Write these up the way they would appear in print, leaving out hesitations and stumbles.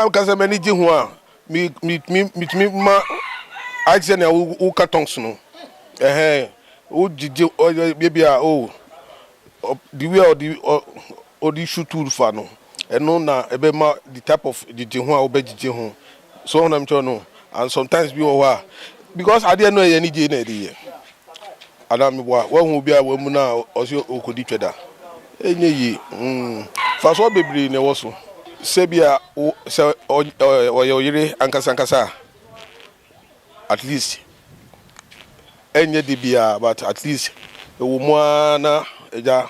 am kasa mani ji ho a me ma action na wo cartons no o jije baby o the way or the shoot tool fa no eno na ebe ma the type of jije ho a wo be jije ho so na mcho no and sometimes be o because I didn't know any je na dey adam wa hu bia wa mu na osi okodi tweda enye yi fa so bebri ne wo so sebia se oyire ankasa at least enye de bia but at least e wo mu na eja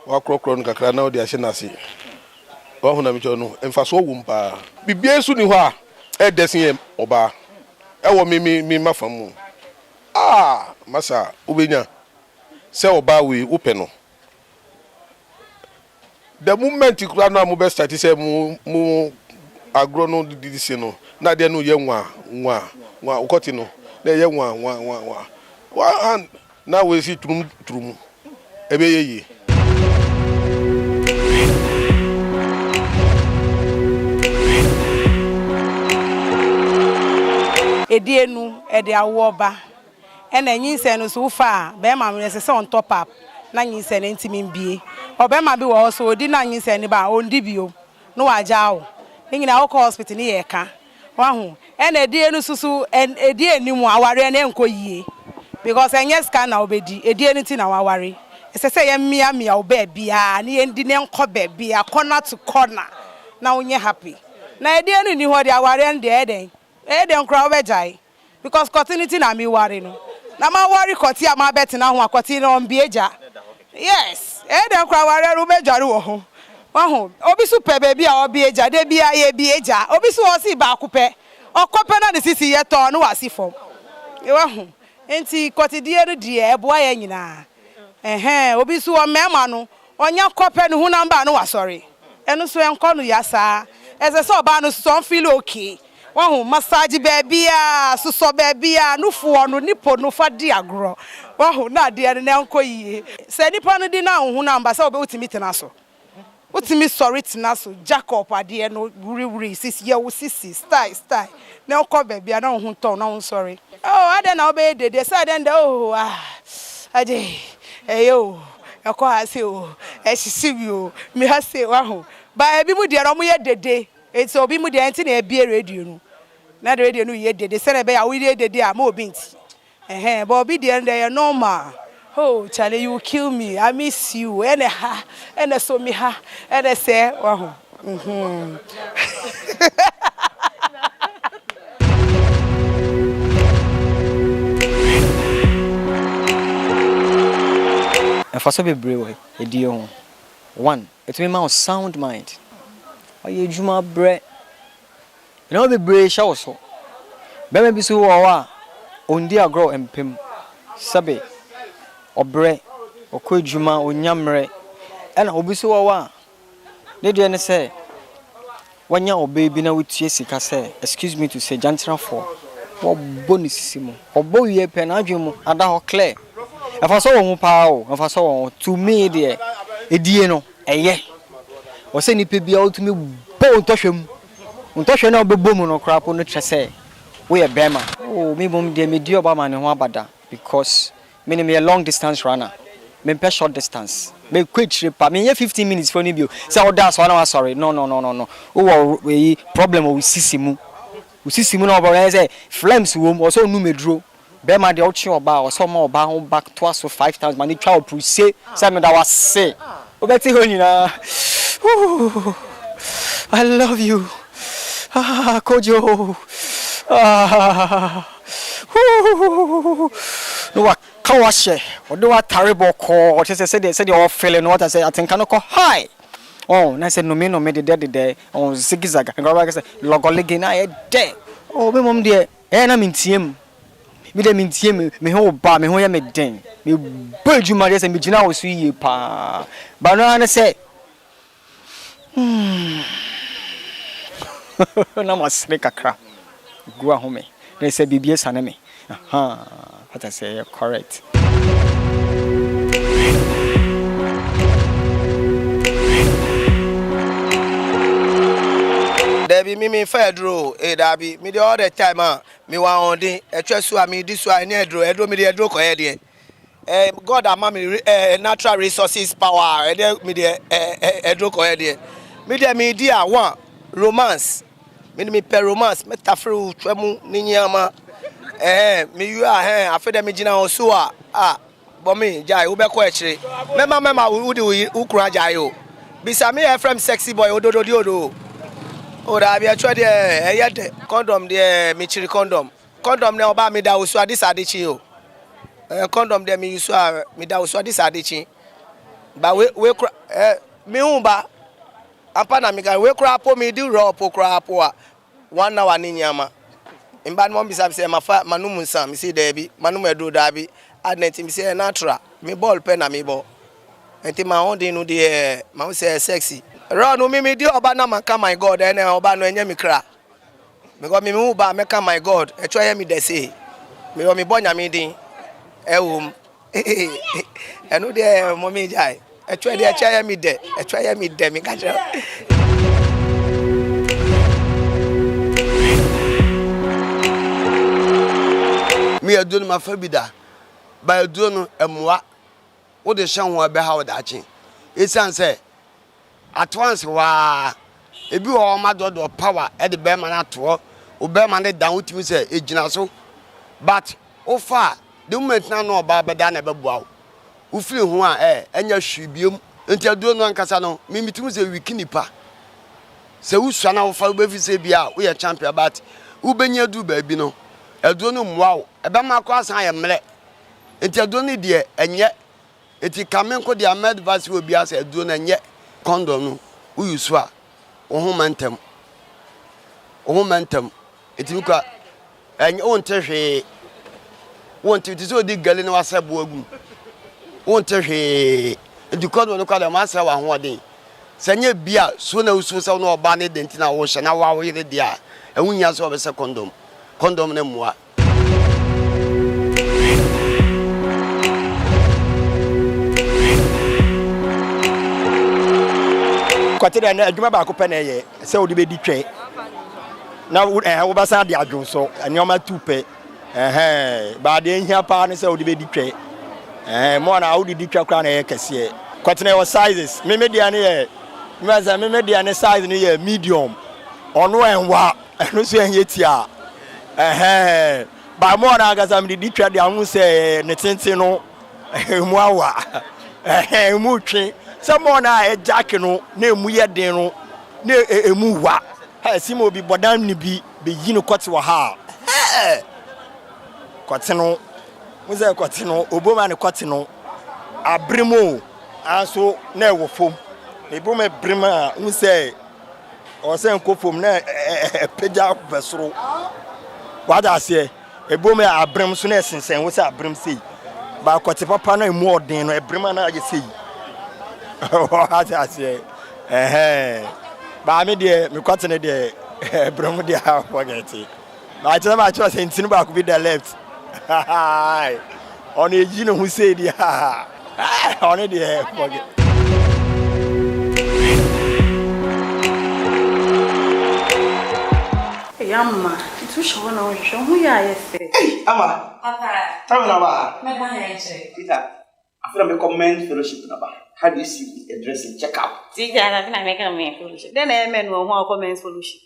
wa krokro no kakra na o de ahye na se wa hu na mcho no emfa so wo mpa bibie su ni ho a e desin oba e wo mi mafamu masa ubenya se oba we open no the moment you na mo best start say mo agro no didisi no na de no ye nwa ukoti no na ye nwa hand na we see trum ebe ye edienu ede awoba ena nyinse no so fa be ma me se on top up na nyinse na ntimi mbie obe ma bi wo so odi na nyinse ni ba ondi bio no waja wo nyina wo hospital ni ye ka wa hu ena edienu susu edieni mu aware na enko yie because enye scan na obedi edieni ti na waware se ye mia oba bia na ye ndi ne enko ba bia corner to corner na wonye happy na edienu ni ho de aware nde eden kra obejai because continuity na mi worry no na ma worry koti ama bet na ho akoti na ombieja yes eden kra ware ru bejare wo ho obi su pe baby a obieja de bia ye bieja obi su o si ba akupe okope na de sisi ye to no wasi fom e wa ho enti koti die ru die ebo ya nyina obi su o mema no onya kope no hu namba no wasori eno so enko no yasa eze so ba no so feel okay wahu massage baby suso baby nufu no nipo no fa di agro wahu na de ne nko yie se nipo no di na hu namba se obe utimi tena so utimi sorry tena so jacob ade no wuri sisi ye wo sisi style na nko baby na hu ton na hu sorry ade na obe dede se ade nda ade eyo ekọ ha se esisi bi mi ha se wahu ba ebi mu de ro mu ye dede it's obi mu de enti na ebie radio no na the radio no ye dede se na be ya we dede a ma obi nti but obi de ende normal Charlie, you kill me, I miss you ene so mi ha ene se wahu for so be brave e one it mean my sound mind oye juma bre no be brave show so be me bi so wa ondi agro empem sabe obre okọ juma onyamre ena obi so wa ne de ne say wanya obe bi na wetie sika say excuse me to say jantra for wo bonus simo obo wie pe na adwemu ada ho clear afa so wo pa o afa so wo to me de edie no eye o se ni pe bia o to me bo ntohwem na obebo mu no krapo no trese we e bema me bom de me di oba ma ne ho abada because me a long distance runner me pe short distance me quick trip me 15 minutes for ni bio say o da so na sorry no o we problem o sisimu na oba say flames wo o so nu medro bema de o chi oba o so ma oba ho back to us 5000 man twa o say me da was say o beti ho nyina I love you Kojo no wa kawashe odo wa terrible call o say the all feeling what I say I think can call hi na say no me de on zigzag and say logoligi na e de me mom de na mintiem me de mintiem me ho ba me ho ya me den me bejuma de say me gina wo so yie pa ba no na say na masre kakra go ahome they say bibie saneme what I say you're correct Debbie dabi me fair draw dabi me all the time me wa on din etwe so me di so any edro me dey edro ko here there God am me natural resources power me dey edro ko here there me dey me di one romance me per romance me tafru twemu ni nyama me you afa dem gina on so but me jai wo be ko ekire mema wo di wo kura jai o bisa me from sexy boy ododo di odo o da bi atwa de de condom de me chiri condom ne oba me da wo so ade sadechi o condom de me use me da wo so ade sadechi ba we me hu ba apa na me ga we kura po me di ro po kura po a 1 hour ni nyama imba no bisa se mafa manum nsa me se da bi manum edo da bi adnet me se natural me ball pen na me ball enti ma on dey no dey ma say sexy ro no me di oba na maka my god ene oba no enya me kra because me hu ba meka my god e twa me dey say me bonya me din ewum eno dey mo me jai e twa dey twa me dey e twa me dey me ka twa me adunu ma fa bida ba adunu emwa wo de hye ho be ha wo da chi esan say at once wa ebi wo ma dodo power e de be ma na to o be ma ne dan utimi say ejina so but o fa the moment na no ba be da na be bua wo firi ho a enya hwibiem enti adunu ankasa no me mitimi say wikinipa se wo sua na wo fa be fi say bia wo ye champion but wo benya du ba bi no adunu mwa wo ebe ma kwa san ye mle enti adunu de enye enti kamen ko de amed vasi obi asa adunu enye condom no wo yusu a wo ho mantem enti mi kwa enye won tehwe won ti so di gale na wasebo agum won tehwe enti condom no kwa de ma asa wa ho odin sanye bia so na usu so na oba ne de enti na wo hye na wa wo yire de a ewunya so obese condom ne mua kwatire na adwuma ba ko pe na ye se wo de be di twe na wo ba sa de adwon so anyoma tupe ba de hia pa ne se wo de be di twe mo na wo di twa kra na ye kese kwatire wo sizes me media ne ye me media ne size ne ye medium ono enwa eno so enye tia ba mo na agasa me di twa de ahun se ne tenten no mu awa mu twe someone na jack no na emu ye den no na emu wa ha simo bi bodam ni bi be yi no kwate wa ha kwate no mu ze kwate no oboma ne kwate no abrimo aso na ewo fom eboma brima mu se o se nkofom na peja besoro wada se eboma abrim so na esensen wo se abrim sei ba kwate papa na emu odin no ebrima na age sei what I say, but me dear, me cotton de brom de forget it. I tell my choice in Tinubu could be the left. On a Gino who said, yeah, on it, forget. Yamma, tu show no show who ya say. Hey, Ama. Papa. Tell me now. Me ban say. Peter, after me commend fellowship na ba. How do you see the dressing check up? Teacher, I think I make a man fellowship. Then I men who commend fellowship.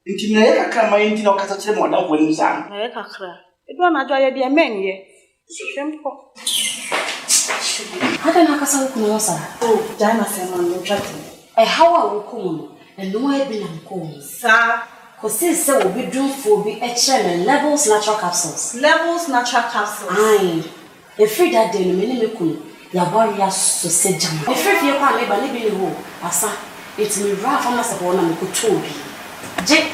Inti na ya kakra ma inti na okasa kire mo na wo nim san. Na ya kakra. E do na joye de men ye. Simple. Hata na kasa ku no sa. Oh, Jana say man no chat. E hawa wo ku no no e bi na ko. Sa Ko se obi dunfo bi e chere levels natural capsules. Levels natural capsules. Aye. E free that day no me ni me ku. Ya warrior so se jam. E free fie kwa me ba ni bi ni ho. Asa. It me ra pharmacy ko na me ko tobi. Je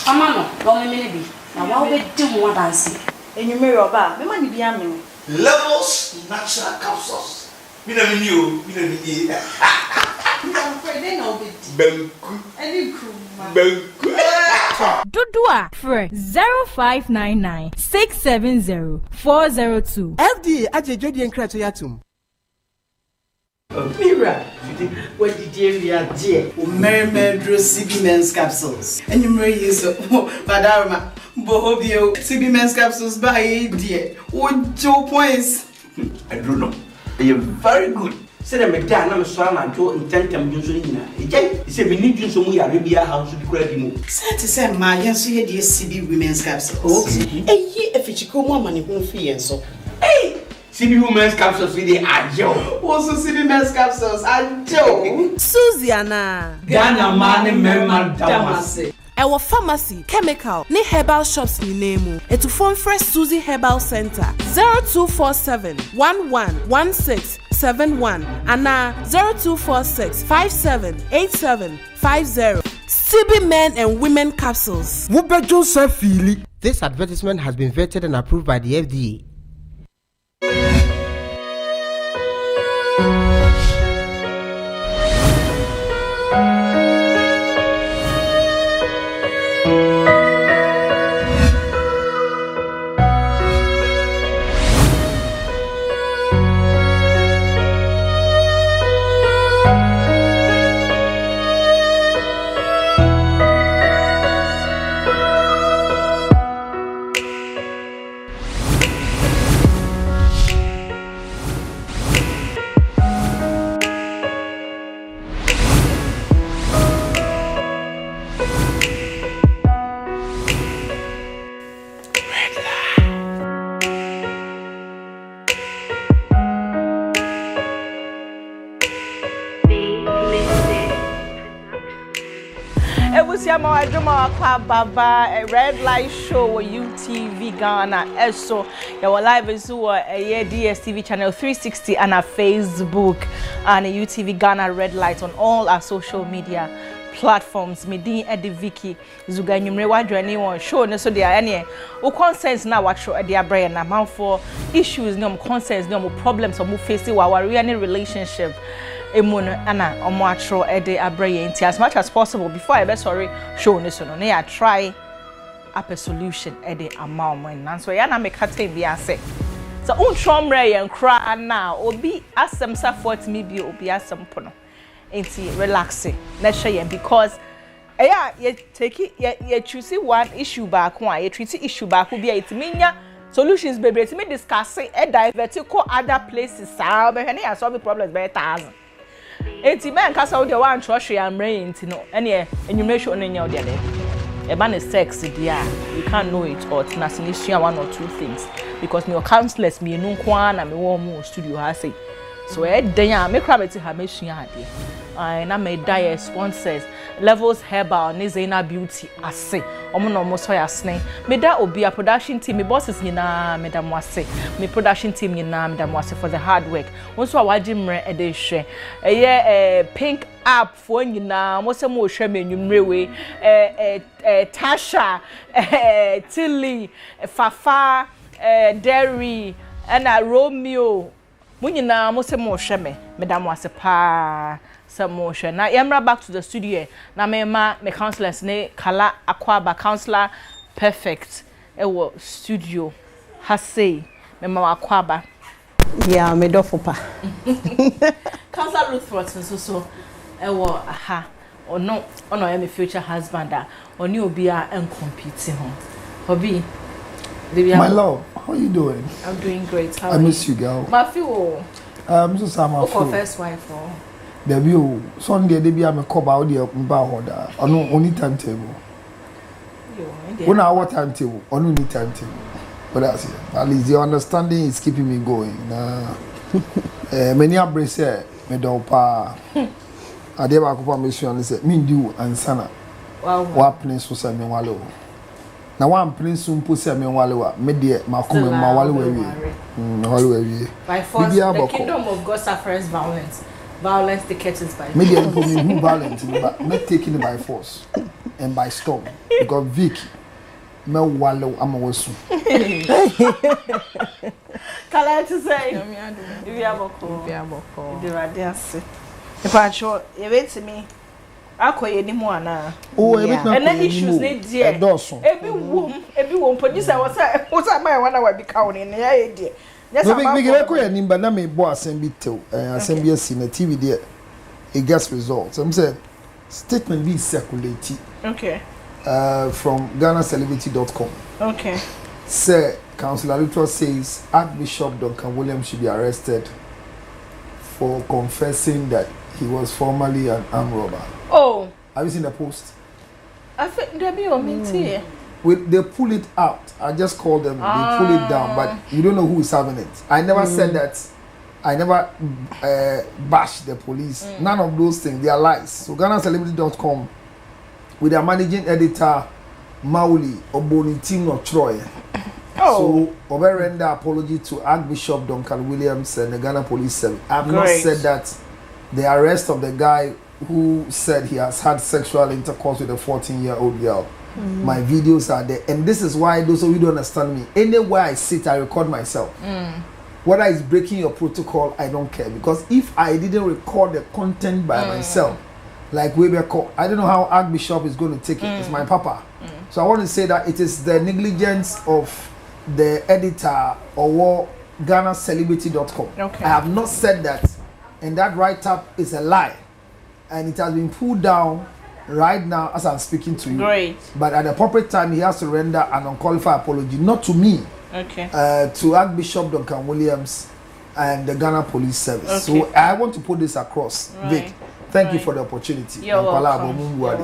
amano lo me ni bi. Na wa be di mo dance. Enyume roba, me man bi am. Levels natural capsules. Mi na mi ni o, mi na mi e. I'm afraid they know bit. Banku. Any crew. Banku. Dudua Fre 0599 670 402. FD ajejo di enkra to yatum. Mira, what did you dear? Mary CB men's capsules. And you may use Madama Bohobio CB men's capsules by dear. What 2 points? I don't know. You're very good. Say that me dad, I'm sorry, I'm too intent. I'm using it. He said, we need you some more Arabia house to be credible. Said to say, my young so dear CB women's capsules. Hey, if it's a money won't fee so. Hey! CB women's capsules with the Ajo. Also, CB men's capsules, Ajo. Susiana. Ghana man, Merman Damase. Our pharmacy, chemical, ni herbal shops ni name. Et to phone fresh Susie Herbal Center 0247 111671 and 0246 578750. CB men and women capsules. This advertisement has been vetted and approved by the FDA. Baba, a red light show UTV Ghana. So your live is a DSTV channel 360 and a Facebook and a UTV Ghana red light on all our social media platforms. Medi Eddie Vicky Zuga Numrewa anyone show no so there any o concerns now what show their brain na man for issues no concerns no problems or facing our any relationship. Emun ana omoatro ede abraye nti as much as possible before I be sorry show ne so no na try up a solution ede amount and so ya na make time bi ase so untromre yen kra na obi asem support me bi obi asem pono nti relax na hwe yen because you take it you choose one issue back one you treat issue back bi it menya solutions baby it me discuss e divert ko other places sa be hwe na solve problems by 1000. Enti men kasa wo de wan troshe amre enti no ene enyumehwe no nya wo de de e ba ne sex dia you can't know it or na sinisua one or two things because me counselors me enu nko na me wo mu studio ha say so e den a me kra beti ha me sua ade na me diet sponsors Levels Herbal ne Zena Beauty ase omo no mo so ya sne me da obi a production team me bosses nyina me da mo ase me production team nyina me da mo ase for the hard work wonso a waji mre e de hwe pink app for nyina mo se mo hwe me nwumre we Tasha Tilly Fafa Derry and Romeo mo nyina mo se mo hwe me da mo ase pa motion na yamra back to the studio na me counselors ne kala akwaba counselor perfect ewo studio hasei me ma akwaba yeah me do fopa counselor Ruth Fortune so ewo aha ono ya me future husband oni obi a compete ho obi my love, how you doing? I'm doing great. How I miss you, girl. My feel so Sama first wife or there be Sunday they be am cover out there mba order only timetable when our timetable only timetable but that's it at least the understanding is keeping me going many abrace me do pa ade ba ko mission say me do ansana wa place so say me wale na one place so mpo say me wale wa me de makoma ma wale wa wi by force the kingdom of God suffers violence. Violence the catches by maybe who violence but not taking it by force and by storm because Vicky me wallow amawasu kala to say if you have a call the radiance if I show you wait to me akoye ni mu ana and then issues need there ebi wom producer was my one hour be counting na ya dey Yes, no, me get ko ya nimba na me bo assembly tew. Assembly si na TV there. It gets results. I'm saying statement be circulated. Okay. From GhanaCelebrity.com. Okay. Sir, Councillor Little says Archbishop Duncan Williams should be arrested for confessing that he was formerly an armed robber. Oh. Have you seen the post? I think they be on me. They pull it out. I just called them. They pull it down, but you don't know who is having it. I never said that. I never bashed the police. None of those things. They are lies. So GhanaCelebrity.com with their managing editor Mauli Oboni Tim or Troy. So Obe render apology to Archbishop Duncan Williams and the Ghana Police Service. I have not said that the arrest of the guy who said he has had sexual intercourse with a 14-year-old girl. My videos are there, and this is why those of you don't understand me. Anywhere I sit, I record myself. Whether it's breaking your protocol, I don't care, because if I didn't record the content by myself, like Weber, I don't know how Archbishop is going to take it. It's my papa. So I want to say that it is the negligence of the editor or GhanaCelebrity.com. Okay. I have not said that, and that write-up is a lie, and it has been pulled down right now as I'm speaking to you. Great. But at the appropriate time, he has to render an unqualified apology, not to me, to Archbishop Duncan Williams and the Ghana Police Service. So I want to put this across. Vic, thank you for the opportunity. You're welcome.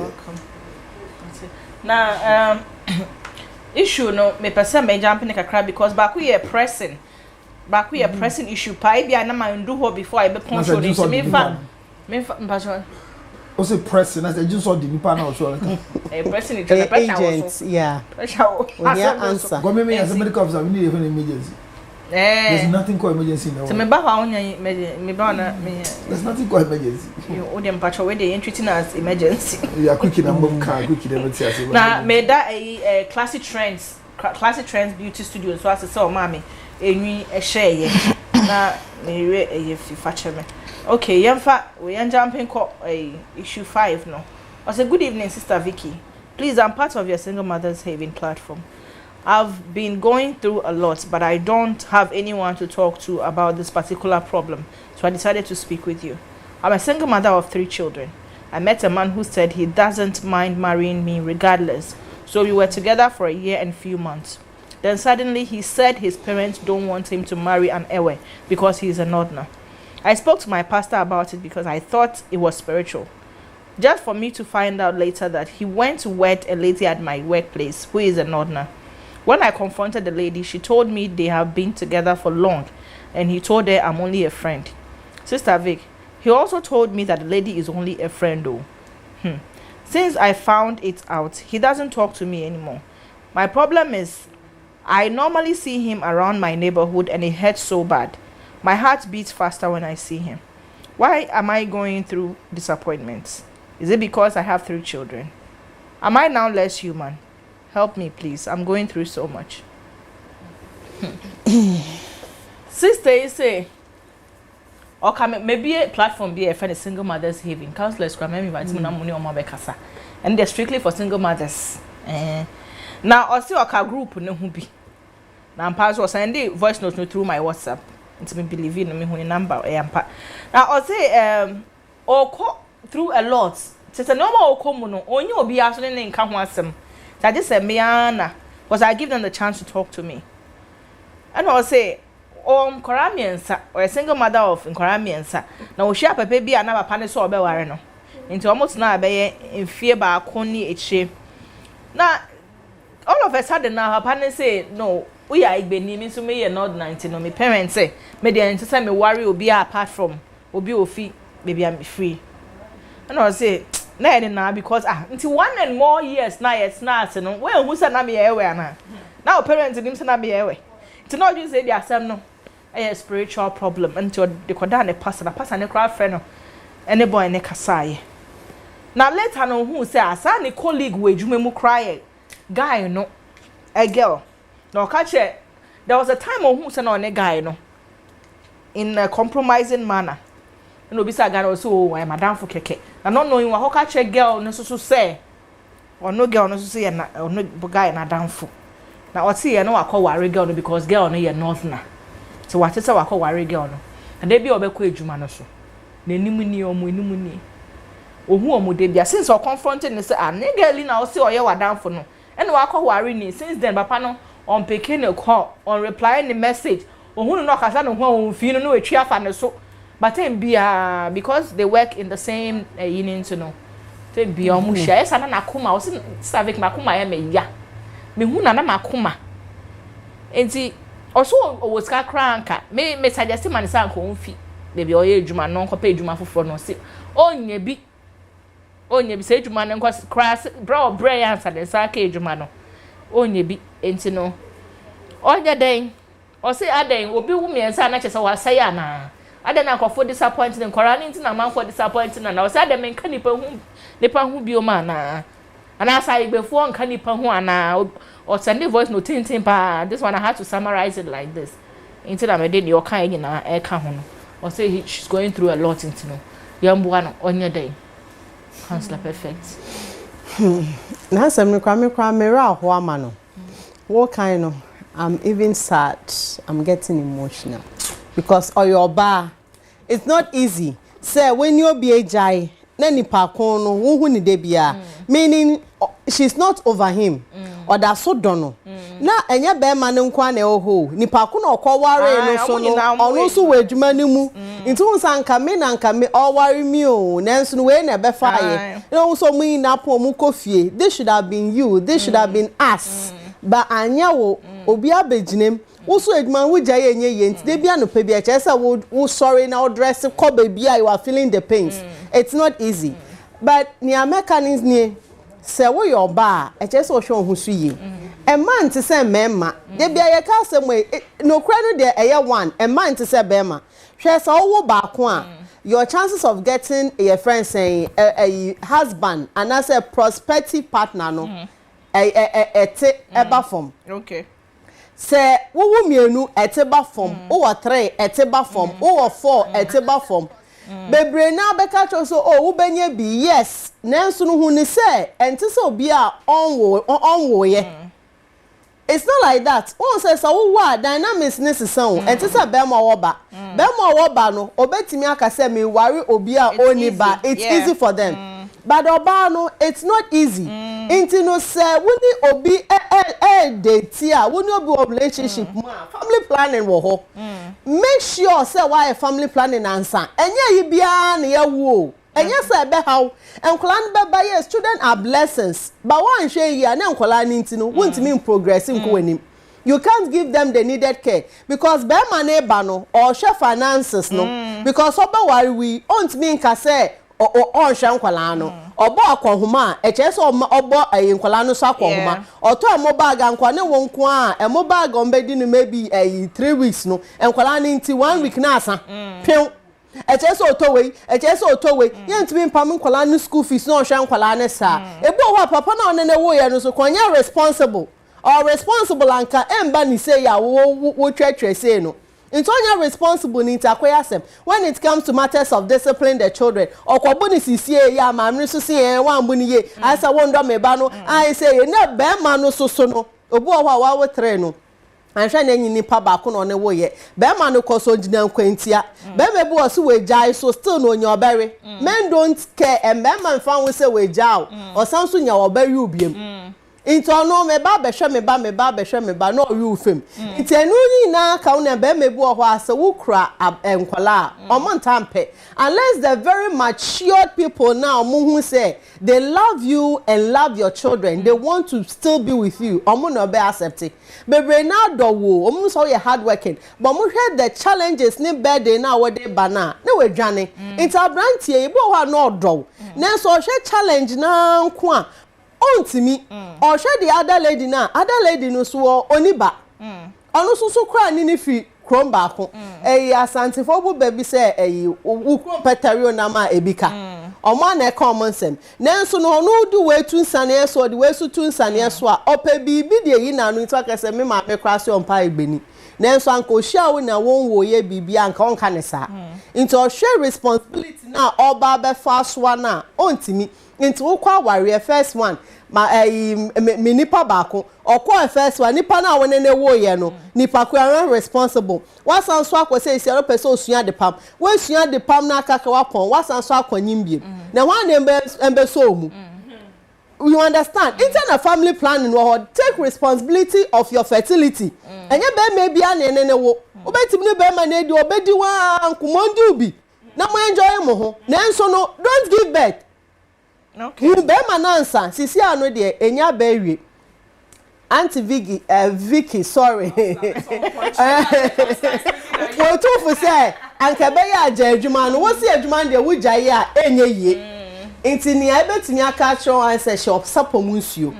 Now, issue no me person me jump in kakra because back we are pressing issue pa e bia na man do ho before I be punch on it me fa also pressing as I just saw the nipa now so pressing it the pressure agents yeah answer go me as a medical officer we need an emergency. There's nothing called emergency now. So me ba ha onya me ba na me there's nothing called emergency. You o dem patch we dey treating as emergency. You are quick in number car quick in emergency. Na me da classic trends beauty studio so as say o ma me enwi e share ye na me we e fifa cheme. Okay, yemfa we jumping call issue 5 no. I say good evening Sister Vicky. Please, I'm part of your Single Mothers Haven platform. I've been going through a lot, but I don't have anyone to talk to about this particular problem. So I decided to speak with you. I'm a single mother of 3 children. I met a man who said he doesn't mind marrying me regardless. So we were together for a year and few months. Then suddenly he said his parents don't want him to marry an Ewe because he's a Northerner. I spoke to my pastor about it because I thought it was spiritual. Just for me to find out later that he went to wed a lady at my workplace who is a Northerner. When I confronted the lady, she told me they have been together for long, and he told her I'm only a friend. Sister Vic, he also told me that the lady is only a friend though. Since I found it out, he doesn't talk to me anymore. My problem is, I normally see him around my neighborhood and it hurts so bad. My heart beats faster when I see him. Why am I going through disappointments? Is it because I have 3 children? Am I now less human? Help me, please. I'm going through so much. Sister, you say, okay, maybe a platform be a Single Mothers Haven. Counselors come and invite me na money on my bekasa. And they're strictly for single mothers. Now, I see a group no who be. Now, I'm was sending voice notes through my WhatsApp. It's me believing me who number now I say or through a lot. It's a normal okomo only obi aso ne nka ho asem. So I just say me ana because I give them the chance to talk to me. And I say Nkoramiensa or a single mother of Nkoramiensa. Now we share papa bi ana papa ne so obeware no. Into almost na be in fear ba akoni eche. Now all of a sudden now papa ne say no we are igbeni me so me ye not 19 no me parents say me dey ante say me worry obi apart from obi ofi baby I'm free. And I say na na because until 1 and more years na yet na say no we who say na me ewe na now parents nim say na me ewe it's not just say be asem no a spiritual problem until the koda ne pastor ne cry friend no any boy ne kasaye now later no who say asa ne colleague we dwuma mu cry guy no a girl no catch it. There was a time on who said on a guy no in a compromising manner. And obi say guy so I'm madam for keke. And not knowing what catch a girl no so say or no girl no so say na no guy na down for. Now what see no I call worry girl because girl no you Northerner. so what is our worry girl no and they be obekɔ adwuma no so na enimu ni enimu ni ohu omu de bia since o confronting say nigga na o say oye wadanfo no and wakɔ worry ni since then papa no on picking a call on replying the message ohu no kasa no ho fi no etwi afa ne so but then bia because they work in the same union to know then bia omu share esa na nakoma o say savik makoma ya me ya me hu na makoma enti also o ska kranka me suggest man say anko mfi baby oye adwuma no nko pa adwuma foforo no say onye bi say adwuma no nko crass bra answer the say ka adwuma no onye bi enti no onye den o say aden obi wu miensa na chese wa say ana aden akofo disappointed nkora ni enti na man for disappointed na o say aden me nka nipa hu bi o ma na ana say igbefo nka nipa hu ana or send the voice no tin pa this one I had to summarize it like this until I made your kind na e ka ho no or say she's going through a lot into no yambo no onye day counselor perfect na sem me kwa me ra ho ama no what kind of I'm even sad, I'm getting emotional because your bar it's not easy say when you be a jai na nipa kon no wo hu ni de bia meaning she's not over him or that so dono na enye be ma ne nkwa na oho nipa ko na okoware no so no onu so we adwuma ni mu nti nka me all worry me o nanso we na be fire no so mu na po mu kofie this should have been you, this should have been us but anya wo obi abeginem wo so adwuma wo gya yenye nti de bia no pe bia che say wo sorry na dress ko bia you are feeling the pains it's not easy but ni mechanisms ni say wo your bar e che say o hwe ho so ye a man to say mema de bia ye ka say no kra no de eye one a man to say bema hwe say wo ba ko a your chances of getting a friend saying a husband and as a prospective partner no eba form okay say wo mienu eteba form wo 3 eteba form wo 4 eteba form bebre na beka cho so wo benye bi yes nanso no hu ni say enti so bi a onwo ye it's not like that one say so wo dynamics ni sesan enti say be ma wo ba no obetimi aka say me worry obi a oni ba it's easy for them but oba no it's not easy into no say we obi date here we obi relationship family planning wo ho make sure say why family planning answer enye yi bia na ya wo enye say be how enkola no be ba yes students are blessings but one share here na enkola ni ntino won't mean progress nko wanim you can't give them the needed care because be man e ba no or share finances no because oba worry we won't mean ka say o hwan kwala no obo akohoma e che so obo kwala no so akohoma oto emo bag ankwa ne won ko a emo bag ombedi no maybe 3 weeks no enkwala ni nti 1 week na asa pew e che so oto we ye ntimi mpam kwala no school fees no hwan kwala ne sa ebo ho papa na one ne wo ye no so kwanya responsible anka emba ni say ya wo twetwe say no it's only responsible in takoyasem when it comes to matters of discipline the children okobuni sisie ya mamri so say wan buni ye I say won do me ba no I say na be ma no so no obu owa wa wo tre no anhwa na nyini pa ba ko no ne wo ye be ma no koso gina nkwantia be mebu o so we jai so still no nya obere men don't care and be man fan we say we jao o san so nya obere ubiem into no me ba behwe me ba no you fam into enu ni na ka una be mebu o ho ase wo kura enkwala o mo ntampe unless the very matured people now mo hu say they love you and love your children they want to still be with you o mo no be accept bebre na do wo o mo so you hard working but mo hwe the challenges ni birthday na wo de ba na we dwane into abrantie ibo ho na odo na so hwe challenge na nko a ontimi o hwe the other lady no so oniba onu so kra ni fi krom ba ko asantifo bu baby say wo petario na ma ebika o ma na common sem nanso no onu du we tu nsane so de we su tu nsane so a opa bibi de yi na no nti akase me ma me kra so ompa egbeni nanso anko hia wo na won wo ye bibia anka onka ne sa into share responsibility na oba be fa so na ontimi into wo kwa ware first one ma me nipa baako okwa first one nipa na won ne wo ye no nipa ko are responsible wasan so akose isi ro person osua de pam we sua de pam na akaka wapon wasan so akwanyim biem na wan embe so mu. You understand? Internal family planning will take responsibility of your fertility. And you be maybe an wo. Obeti ni be man edi obedi wa nkumondi ubi. Na mo enjoy mo ho. Nanso no don't give birth. Okay. You be man answer. Sisi anu de enya bewie. Auntie Vicky, sorry. Wo to for say anka be ya aja adwuma no wo se adwuma de wo gyaye a enye yie. Inti ni ebetumi aka tro an say shop sapom nsuo.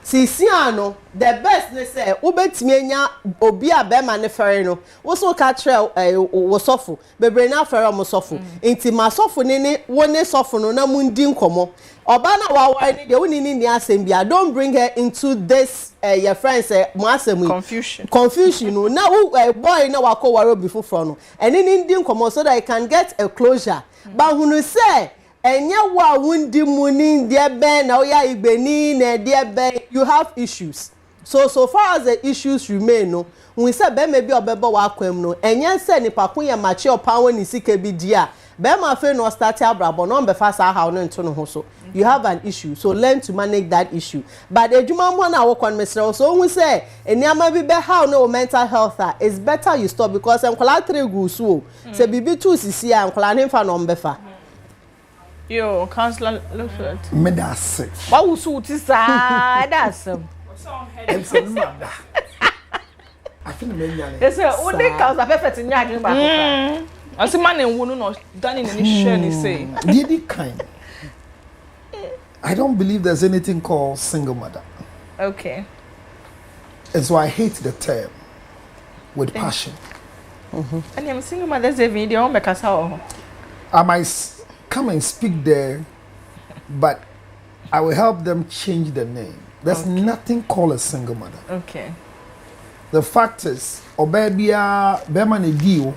Sisi ano the best ne say obetumi enya obi a be ma ne fere no. Wo so ka tro wo sofo. Bebre na fere mo sofo. Inti ma sofo ne wo ne sofo no na mundi nkomo. Oba na wa wa ni de woni ni asem bia don't bring her into this your friends mo asem confusion no na boy na wa ko waro before from no. Eni ni ndi nkomo so that I can get a closure. But hunu say enya wa wundi muni de ben na oya igbeni na de ben you have issues. So far as the issues remain no we say be maybe obebo wa kwam no enya say ni pakun ya machi opawo ni sika bi dia be ma fe no start abrabo no be fa sa how no nto no ho so you have an issue so learn to manage that issue but ejuma mo na wo kon mesre so we say eniama bi be how no mental health is better you stop because enkola 3 gu so say bibi 2 sisi a enkola ne fa no mbefa. Yo, counselor, look at it. Me that's sick. What was so to say? That's It's a mother. I feel me nyane. They say, "Oh, they counselor perfect in nyane ba." I see man and woman no done in any share ni say. Didi kind. I don't believe there's anything called single mother. Okay. And so I hate the term with passion. And I'm single mother's a video make us how. I might come and speak there, but I will help them change the name. There's nothing called a single mother. Okay. The fact is, Obebia Beman Edio,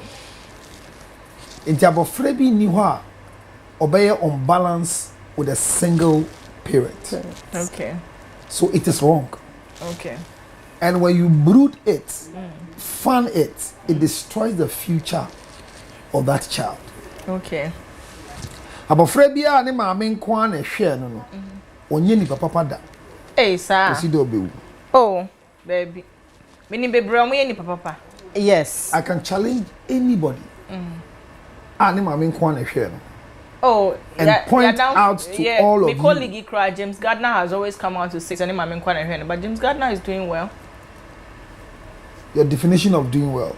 in Tabofre bi ni ho a obey on balance with a single parent. Okay. So it is wrong. Okay. And when you brood it, fan it, it destroys the future of that child. Okay. Abofre bia ne maame nko na hwe no no. Onye ni papa da. Eh sir. Osido obewu. Oh, baby. Mini bebre omo ye ni papa. Yes. I can challenge anybody. Ne maame nko na hwe no. Oh, and point out to all of you. My colleague James Gardner has always come out to say any maame nko na hwe no, but James Gardner is doing well. Your definition of doing well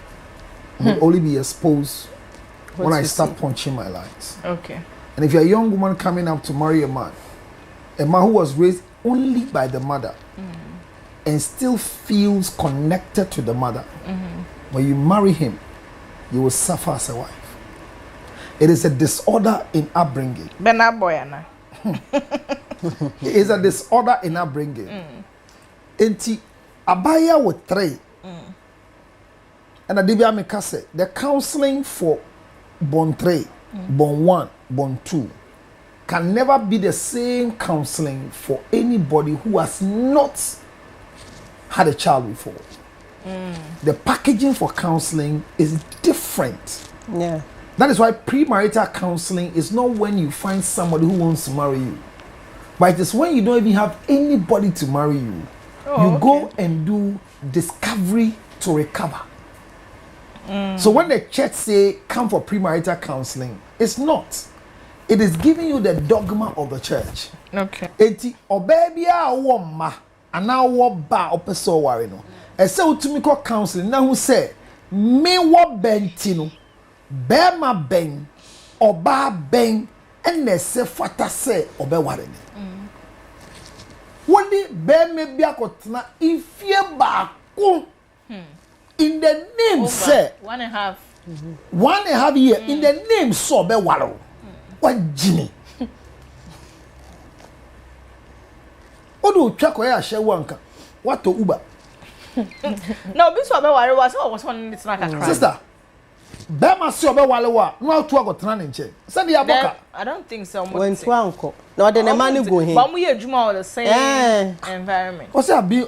will only be exposed when I start punching my lines. Okay. And if you're a young woman coming up to marry a man who was raised only by the mother and still feels connected to the mother, when you marry him, you will suffer as a wife. It is a disorder in upbringing. It is a disorder in upbringing. Enti abaya with 3. And Adibia Mikase, the counseling for born 3, born 1, born 2 can never be the same counseling for anybody who has not had a child before. The packaging for counseling is different. Yeah. That is why premarital counseling is not when you find somebody who wants to marry you, but it is when you don't even have anybody to marry you. You go and do discovery to recover. So when the church say come for premarital counseling, it's not. It is giving you the dogma of the church. Okay. Eti obebia woma ana wo ba opeso ware no. E say utumi ko counseling na hu say me wo benti no. Be ma ben oba ben ene se fata say obe ware ni. Wodi be me bia kotena ifie ba ko. In the name say 1.5. 1.5 year in the name so be waro. What Jimmy? Odo twa ko ya hye wanka. What to Uber? No, be so be worry was one it's not a crime. Sister, Bema si obe wale wa, no to go tena nche. Say the aboka. I don't think so. When to uncle. No, the money go here. But we ejuma all the same environment. O say abi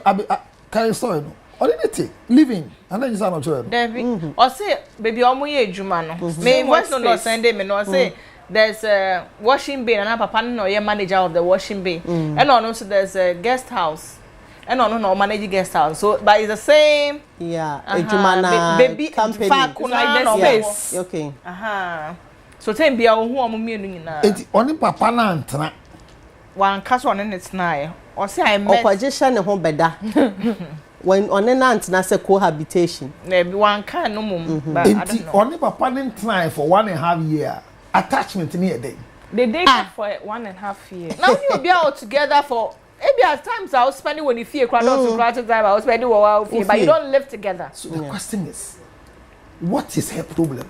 can you story no? Or anything living and then you say no choose. Debbie, or say baby omo ye ejuma no. Me voice no Sunday me no say there's a washing bay and papa no ye manager of the washing bay. And also there's a guest house. And no manage guest house. So but it's the same. Yeah. Ejuma baby company. Like the space. Okay. So tell me who omo mienu nyina. Eti oni papa na ntena. Wan kaso on net na or say I met Okwajesha ne ho beda. When on an ntena say cohabitation. Na be wan kan no mum but I don't know. Oni papa ne ntena for 1.5 year. Attachment near day. They date for 1.5 years. Now you be all together for maybe at times I was spending when you feel crowd to crowd time I was spending while but you don't live together. So the question is, what is her problem?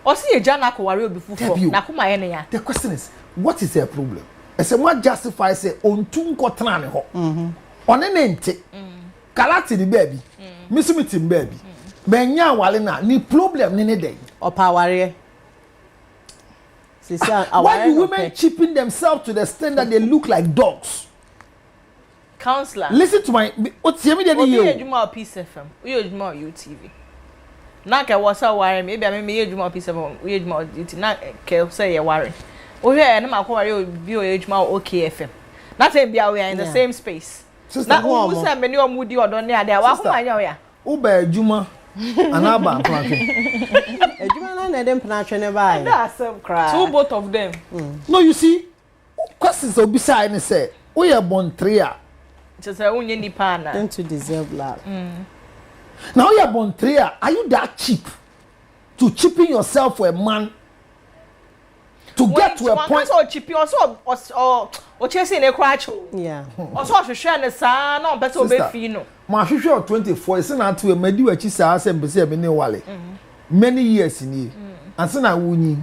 O see Jana ko worry obi fufu na kuma ye ne ya. The question is, what is her problem? I say what justify say on tun ko tena ne ho. One ne nte. Kalati di baby. Misumiti baby. Menya wale na ni problem ne dey. Opa ware. Why do women chipping themselves to the extent that they look like dogs? Counselor. Listen to my. What's the media? You ejuma Peace FM. You ejuma UTV. Na ke wasa worry maybe I me ejuma Peace FM. You ejuma UTV. Na ke say you worry. O here na ma ko worry obi ejuma OK FM. Na say bia we are in the same space. Na who say me ni omudi odo ne ade wa ko anya ya. Wo ba ejuma anaba plantain. Ejuma na dem plantain ne ba. That's some cry. Two both of them. No, you see, questions obi say ne say, we are born 3 a. Just say unye nipa na. Don't you deserve love? Now you are born 3 a. Are you that cheap to chipping yourself for a man? To get to a point so cheap or chasing a crash. Yeah. Also hwehwe ne sa na obeto be fi no. Ma hwehwe 24 is na to e madi wachi sa asem be se be ne wale. Many years in here. And say na wunyi.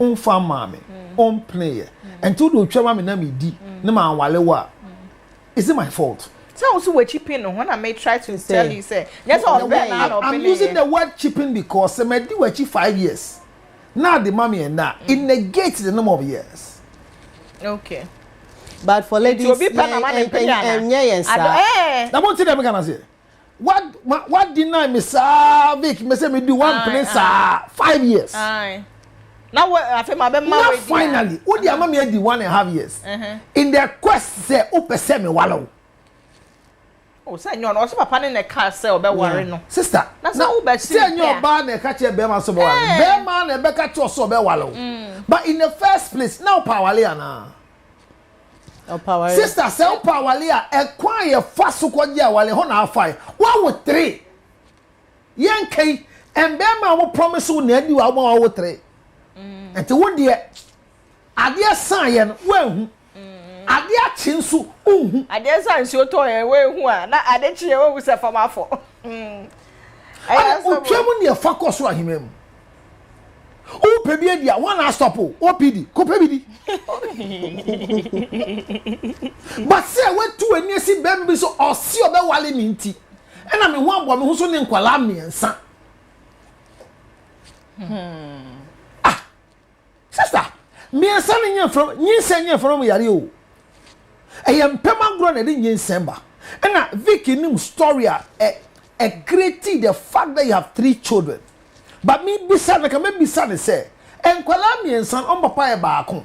On farm mame. On player. And to do twa mame na me di. Na ma wale wa. Is it my fault? So also we chipping when I may try to tell you say. Yes I'm using the word chipping because me di wachi 5 years. Now the mommy and that it negates the number of years. Okay. But for ladies, to be Panama and that one thing I'm gonna say. What deny me sir Vic me say me do one place 5 years. Aye. Now what I feel my now finally, what the mommy did 1.5 years. In their quest say o pese me wallow. Oh, say you no so papa ne car say obe worry no. Sister. Now say your ba na catch e be man so be worry. Be man na be catch so be wallow. But in the first place, now powerly ana. Power. Sister, say powerly a kwanye faso kwaje wale ho na afai. 1 with 3. Yankai and be man wo promise wo na adi wa wo 3. Enti wo de ade san ye no wo ade achi nso unhu ade san nso to ye we hu a na ade chi ye we se fama fo ayi o twemu ne fa so ahimem o pe bi dia one stop o pd ko pe bi di but say we tu ani si bem bi so o si obe wale mi nti e na me ho abo me ho so ne nkwala miensa sister miensa ne nya from nyinsa nya from yare o pema grow na dey nsemba na Vicky nim story a create the fact that you have 3 children but me bisa na ka me bisa ne say enkwala miensan on papa e baako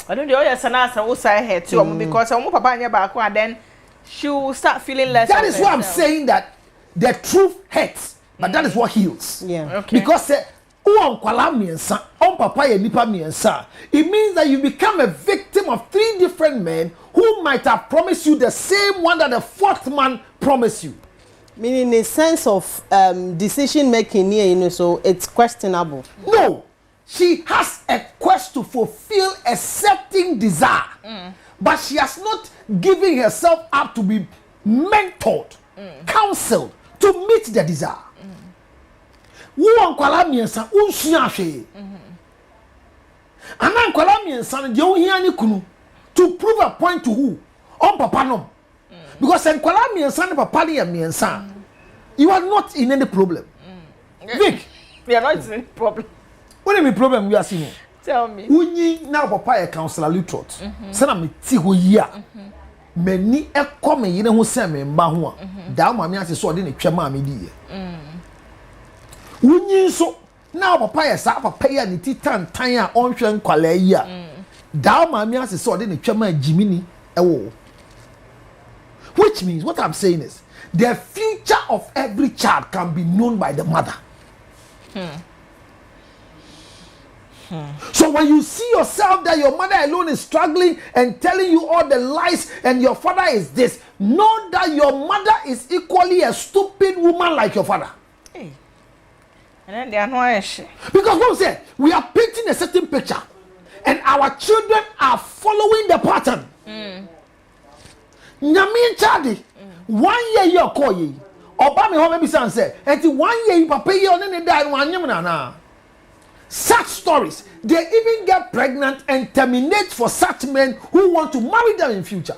I don't know your son as o say her too because on papa anya baako and then she will start feeling less. That is why I'm saying that the truth hurts but that is what heals. Yeah. Okay. Because on papa ye nipa miensa, it means that you become a victim of 3 different men who might have promised you the same one that the 4th man promised you. Meaning the sense of decision making here, you know, so it's questionable. No, she has a quest to fulfill a certain desire, but she has not given herself up to be mentored, counseled to meet the desire. Wo ankwala miensa unsua hwe ana ankwala miensa no de wo hia ne kunu to prove a point to who on papa no Because enkwala miensa ne papa ne miensa. You are not in any problem. Vic, we are not in any problem. What is the problem we are seeing? Tell me. Unyi now papa e counselor Lutrot. Say na me ti ho yia. Mani e come yire ho se me mba ho a. Da ma me ase so de ne twema me di ye. Unyi so now papa e sa papa ya ne titan tan a onhwe nkwala yi a. Da ma me ase so de ne twema jimini e wo. Which means what I'm saying is the future of every child can be known by the mother. So when you see yourself that your mother alone is struggling and telling you all the lies and your father is this, know that your mother is equally a stupid woman like your father. Hey. And then they are not because what we say, we are painting a certain picture and our children are following the pattern. Nyame chadi 1 year you call ye oba me ho me bisan say enti 1 year papa ye on ne die no anyem na. Such stories, they even get pregnant and terminate for such men who want to marry them in future.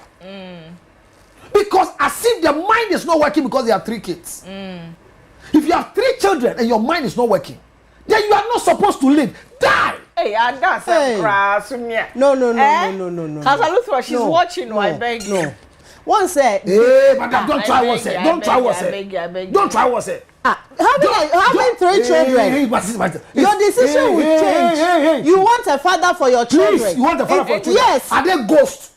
Because as if their mind is not working because they have 3 kids. If you have 3 children and your mind is not working, then you are not supposed to live. Die! Hey, I dance No. Kasaluthwa, she's watching. No, I beg you. No. One said, hey, madam, don't try what say. Don't try what say. Don't try what say. Having 3 children, your decision will change. You want a father for your children. Please, you want a father for your children? Yes. Are they ghosts?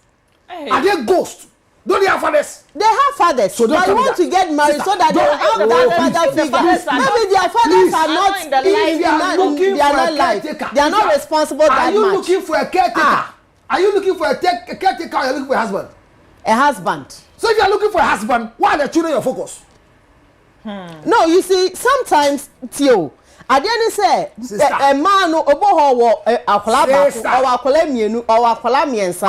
Are they ghosts? Don't they have fathers? They have fathers. So but you want to get married so that they have that father figure. Maybe their fathers are not in the life. They are not responsible that much. Are you looking for a caretaker? Are you looking for a caretaker or are you looking for a husband? A husband. So if you are looking for a husband, why are the children your focus? No, you see, sometimes, Tio, I didn't say a man or Oboho or Akwala mienu or Akwala miensa.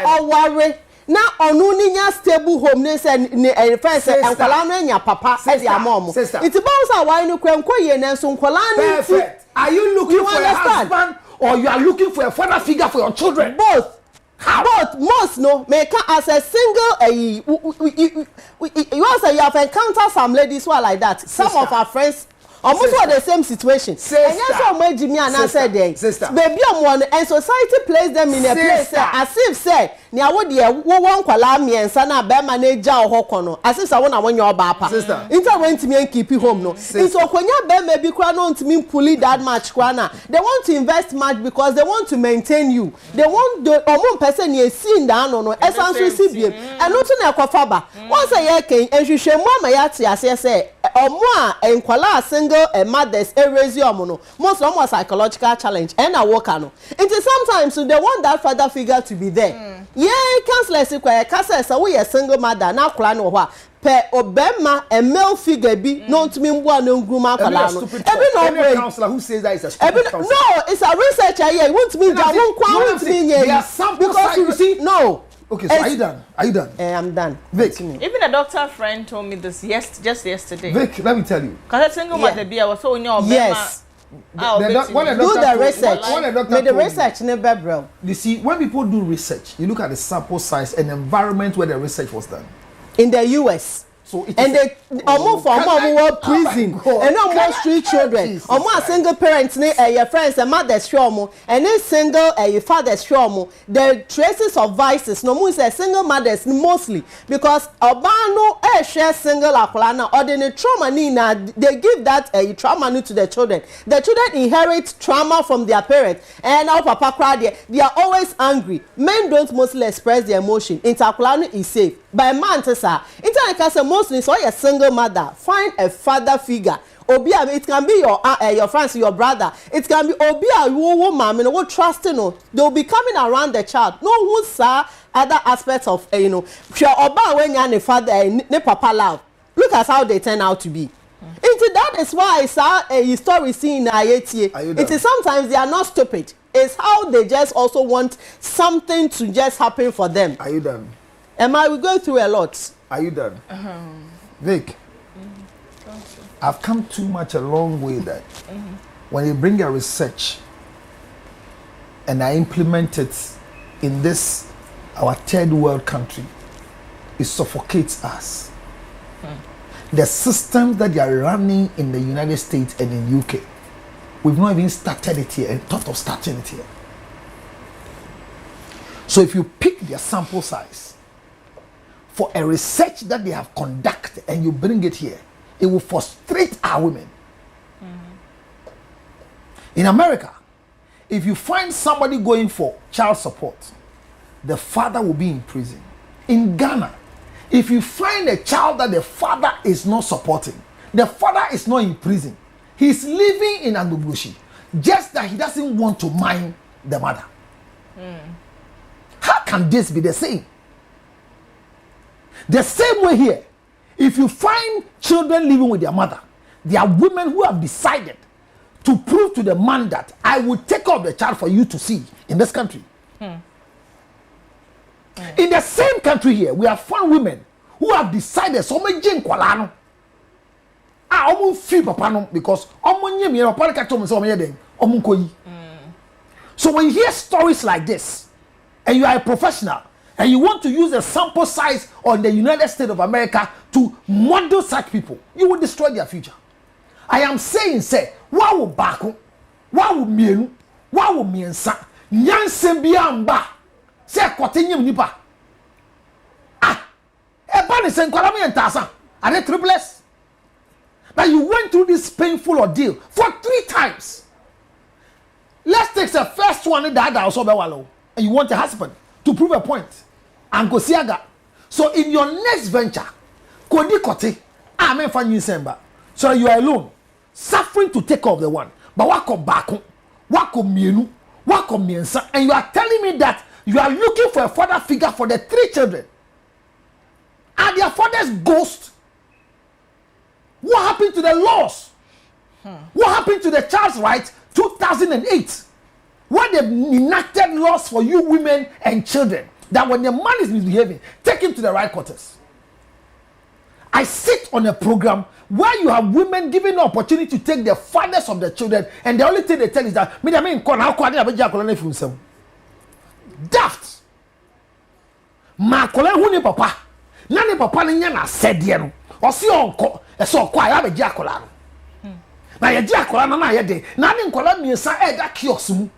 Or worry. Now, on no stable home, they said, a friend and Kwala papa says your mom. It's about a wine of Quenquay and some Kwala. Are you looking for a husband or you are looking for a father figure for your children? Both. How? But most no make as a single you also you have encountered some ladies who are like that. Some of our friends almost were the same situation. And yes, so made Jimmy and I said baby one and society placed them in a place as if say nia wo de wo won kwala miensa na be manager ohoko no as if say won your bapa. Inter went me and keep home no. So kwanya be maybe kwa no ntimi pulling that much kwa na. They want to invest much because they want to maintain you. They want the omon person ye see down no essence receive and not na kwafaba. Once a year can ehwehwe mo ma ya te ase say omo a enkwala single mothers raise your no. Most of them psychological challenge and a worker no. It is sometimes so they want that father figure to be there. Yeah, counselors say kasa we a single mother na kwala no ho pe obema a male figure be no to me mbo no nguma kwala no. Every no counselor who says that is a stupid counselor. No, it's a researcher here. Want me that won kwa want me here. Because you see no. Okay, so are you done? Are you done? I'm done. Vic. Even a doctor friend told me this just yesterday. Vic, let me tell you. Because a single mother be I was so your yes. Do the research. May the research never bro. You see, when people do research, you look at the sample size and environment where the research was done. In the US. So it and they almost for more prison and no more street children. Or more single parents, your friends and mothers show and then single your father's show the traces of vices. No more say single mothers mostly because Obano share single akulana or the trauma nina they give that trauma to the children. The children inherit trauma from their parents and now papa cry they are always angry. Men don't mostly express their emotion. Interkulana is safe. By man tesa mostly so a single mother find a father figure obi it can be your friends your brother it can be obi wo mama no trust no they'll be coming around the child no who sa other aspects of sure oba when ya ne father ne papa love look at how they turn out to be. Into that is why I saw a story seen in Ayetie. It is sometimes they are not stupid. It's how they just also want something to just happen for them. Are you done? We go through a lot. Are you done? Vic, I've come too much a long way that when you bring a research and I implement it in this, our third world country, it suffocates us. The systems that they are running in the United States and in UK, we've not even started it here and thought of starting it here. So if you pick their sample size for a research that they have conducted and you bring it here, it will frustrate our women. In America, if you find somebody going for child support, the father will be in prison. In Ghana, if you find a child that the father is not supporting, the father is not in prison. He's living in Agbogbloshie, just that he doesn't want to mind the mother. How can this be the same? The same way here, if you find children living with their mother, there are women who have decided to prove to the man that I will take care of the child for you to see in this country. In the same country here, we have found women who have decided so many jeng kwalano. Feel papa no because so when you hear stories like this and you are a professional and you want to use a sample size on the United States of America to model such people, you will destroy their future. I am saying, say, wow, bako, wow, mienu, wow, miensa, nyansen biamba, say, kotenyem nipa. Ebani sen kwalami entasa, are they triplets? That you went through this painful ordeal for 3 times. Let's take the first one that also be wallow, and you want a husband to prove a point. And go siaga. So in your next venture, kodi kote, amen for you semba. So you are alone, suffering to take care of the one. But wako bako, wako mienu, wako miensa, and you are telling me that you are looking for a father figure for the 3 children. And their father's ghost. What happened to the laws? What happened to the Child's Rights 2008? What they enacted laws for you women and children that when the man is misbehaving, take him to the right quarters. I sit on a program where you have women given the opportunity to take the fathers of the children, and the only thing they tell is that daft. Ma kole huni papa. Nani papa ni nyana sedie no. Osi onko eso kwa ya beji akola no. Na ye ji akola na ye de. Nani nkola miensa e da kiosk mu.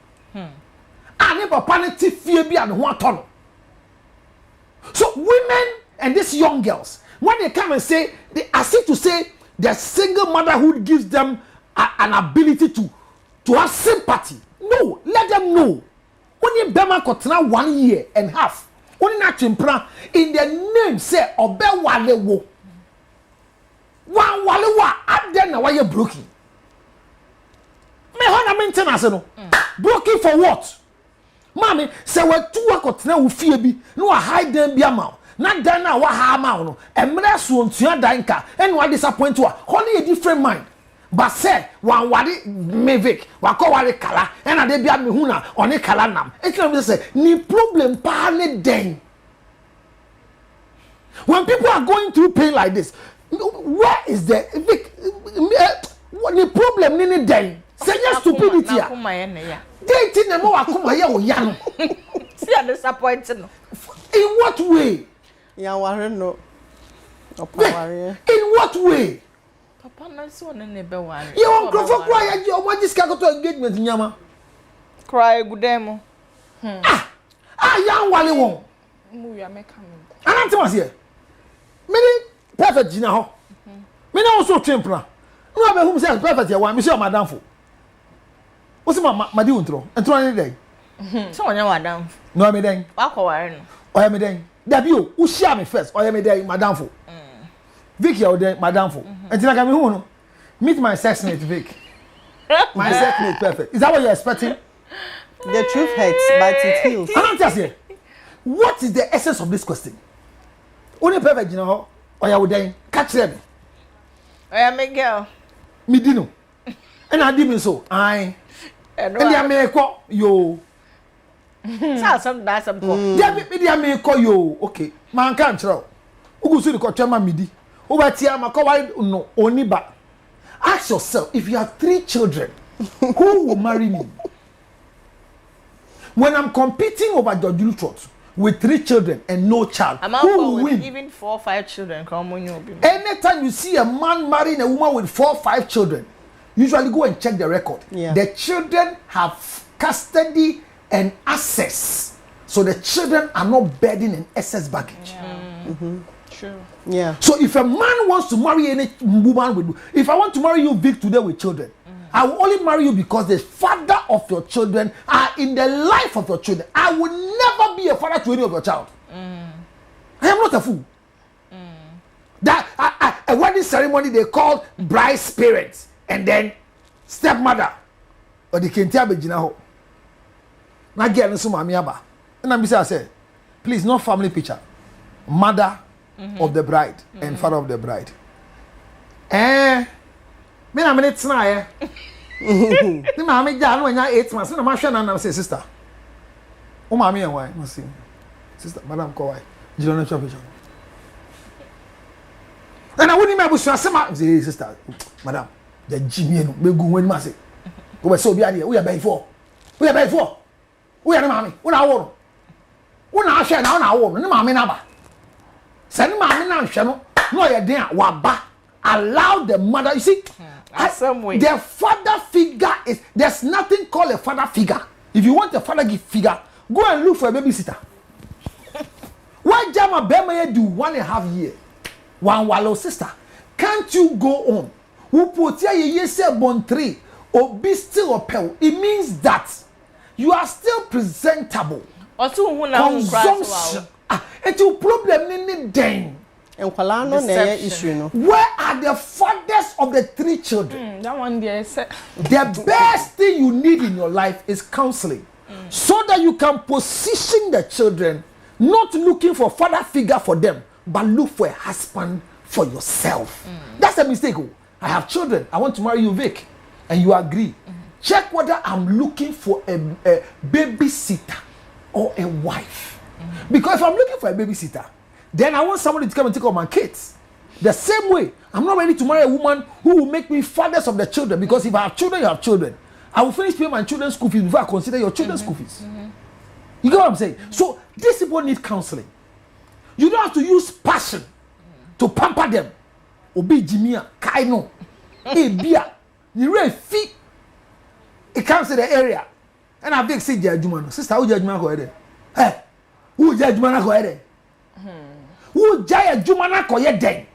Ani papa ni ti fie bi an ho ato. So women and these young girls, when they come and say, they are said to say their single motherhood gives them an ability to have sympathy. No, let them know. Only Bema Kotana 1 year and half. Only na chimpra in the name say obe wale wo. Wan wale wa adden na why broken. Me hona maintenance no. Broken for what? Mommy say we two akotena wo fie bi no hide them bi ama. Na dan na wa ha ama no. Emre so ntua dan ka and wa disappoint wa. Only a different mind. But say wan wade mevik wako wale kala and ade bia me hu na oni kala nam. E tell say ni problem pa ne den. When people are going through pain like this, where is the what the problem ni den? Say yes stupidity ya. Dating them akuma ya o ya no. See I disappointed no. In what way? Ya ware no. In what way? Papa na so na ne be ware. You won crofo kwa ya ji omo jiska go to engagement nyama. Cry gudemo. Ya wale won. Mu ya make am. Anante was here. Me perfect jina ho. Me na so twempra. No abe hum say perfect ya wan me say madam fo. O se ma di untro. Entro ni dey. So onya madam. No me den. Wa ko ware no. Oya me den. Dabi o, u share me first. Oya me den madam fo. Vic ya o den madam fo. Entina ka me hu no. Meet my sex mate Vic. My sex mate perfect. Is that what you're expecting? The truth hurts, but it heals. Anante, what is the essence of this question? Only perfect, you know, or you would catch them. I am a girl. Me dino. And I didn't so. I and I may call you. Some that's some call. Yeah, me call you. Okay, man can't tell. Who goes to the Cochama Midi? Over Tiama, call no, only but ask yourself if you have 3 children, who will marry me? When I'm competing over George Trot, with 3 children and no child, who will win? Even 4 or 5 children. Anytime you see a man marrying a woman with 4 or 5 children, usually go and check the record. The children have custody and access, so the children are not burdened in excess baggage. True. Yeah. So if a man wants to marry any woman with, if I want to marry you, Vic, today with children, I will only marry you because the father of your children are in the life of your children. I will never be a father to any of your child. I am not a fool. That a wedding ceremony they call bride's parents and then stepmother or the kentia bejina ho. Na girl nso mami aba. And I say, please, no family picture. Mother of the bride and father of the bride. Me na minute na ye. Ni mami ja no nya 8 months. Na ma hwe na say sister. O mami en why? No see. Sister, madam ko why? You don't know picture. And I wouldn't even say sister, madam, the Jimmy no be go when ma say. Go be so be ade. We are by for. We are by for. We are mami. We na wo. We na hwe na na wo. Ni mami na ba. Say ni mami na hwe no. No ye den a wa ba. Allow the mother, you see, some way. The father figure is, there's nothing called a father figure. If you want a father figure, go and look for a babysitter. Why Jama Bema do 1.5 years? One wallow sister. Can't you go on? Who put ye say born 3 or be still or pale? It means that you are still presentable. Consumption. It's your problem in the den. And issue, where are the fathers of the 3 children? That one there is the best thing you need in your life is counseling, so that you can position the children, not looking for father figure for them, but look for a husband for yourself. That's a mistake. I have children. I want to marry you, Vic, and you agree. Check whether I'm looking for a babysitter or a wife. Because if I'm looking for a babysitter, then I want somebody to come and take care of my kids. The same way, I'm not ready to marry a woman who will make me fathers of the children. Because if I have children, you have children. I will finish paying my children's school fees before I consider your children's school fees. You get what I'm saying? So these people need counseling. You don't have to use passion to pamper them. Obi Jimia, Kaino, Ebia, you really fit. It comes to the area. And I beg say Jajumano. Sister, who Jajumana go there? Hey, who Jajumana go there? Who Jaya Jumana koye den?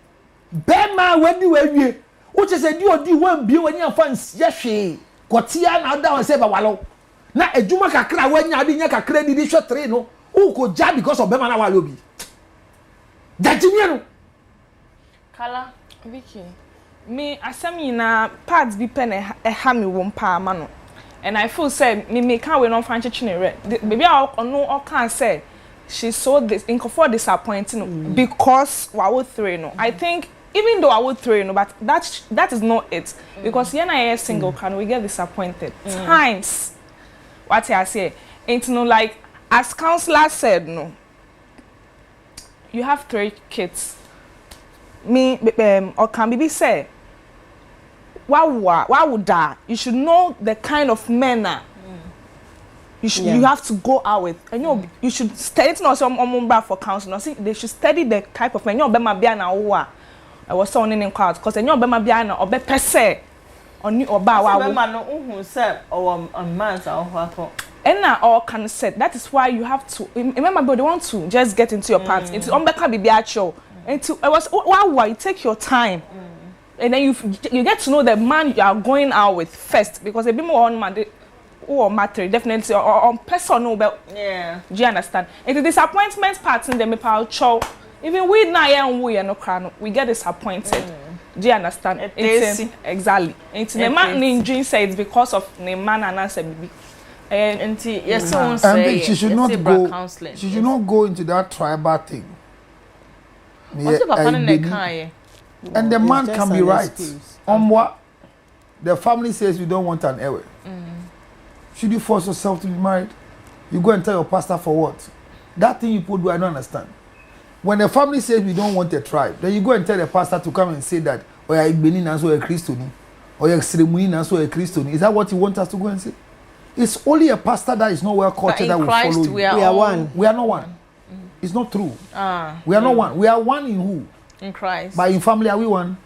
Bema wedi we which is a do one be when you fans yeshe. Kotia na down say ba walo. Na ejuma kakra when you adi nya kakra di short train no. Who ko ja because of Bema na walo bi. Jajimia no. Kala Vicky. Me asemi na parts bi pen e ha me won pa ama no. And I feel say me can we non fan chine re. Baby no can say she saw this in for disappointing because I would 3 no. I think even though I would 3 no, but that is not it. Because when I am single can we get disappointed times. What I say, ain't no like as counselor said no. You have 3 kids. Me or can be say why would that? You should know the kind of men you have to go out with, and you should study not some for counseling. See, they should study the type of men. You be bia na wo I was so in crowd because you be bia na obe pese oni oba wa wo man no hu say or on man sa ho and na all can say that is why you have to remember they want to just get into your pants. It's ombeka bibia cho. Into I was wow you take your time. And then you get to know the man you are going out with first, because a bit more on man or matter definitely or on personal but yeah, do you understand? And the disappointment part in the me show even we na and we no crown we get disappointed. Do you understand? Exactly. It's the man in dream say it's because of the man and answer baby. And yes, someone say she should not go. She should not go into that tribal thing. And the man can be right. What? The family says you don't want an heir. Should you force yourself to be married? You go and tell your pastor for what? That thing you put, I don't understand. When the family says we don't want a tribe, then you go and tell the pastor to come and say that, or you're Benin and so a Christian, or you're Extremuin and so a Christian. Is that what you want us to go and say? It's only a pastor that is not well cultured that will follow you. We are one. We are not one. It's not true. We are not one. We are one in who? In Christ. But in family, are we one?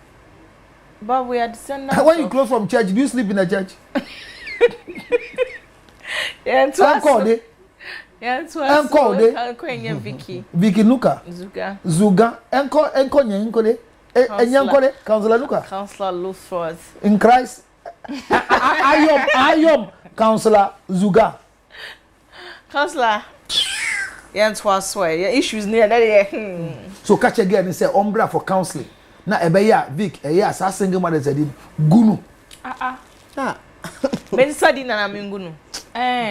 But we are descendants. When you close from church, do you sleep in a church? Yeah, Uncle, Vicky. Vicky Nuka. Zuga. Enko Nyankole. Enyankole. Counselor Nuka. Counselor Luthford. In Christ. Ayom. Counselor Zuga. Counselor. Yeah, issues near that. So catch again and say umbra for counseling. Na ebeya Vic, sa single mother said Gunu.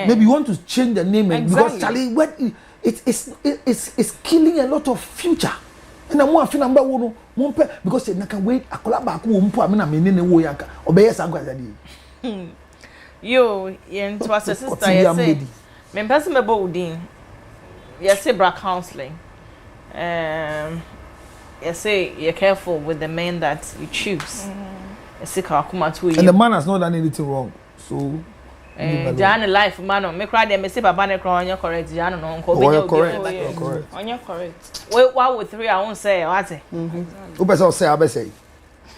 Maybe you want to change the name because Charlie, what it's killing a lot of future. And I'm more number one because you can wait a collab who put me na menene wo yanka. Obeye sango azadi. Yo, yen to as a sister, you say. Me person me bo udin. You say bra counseling. You say you're careful with the men that you choose. You say and the man has not done anything wrong. So Jan life man me cry them me say baba na cry on your correct Jan no nko be you correct. On your correct. Wait, what with 3 I won't say what? Who person say I be say.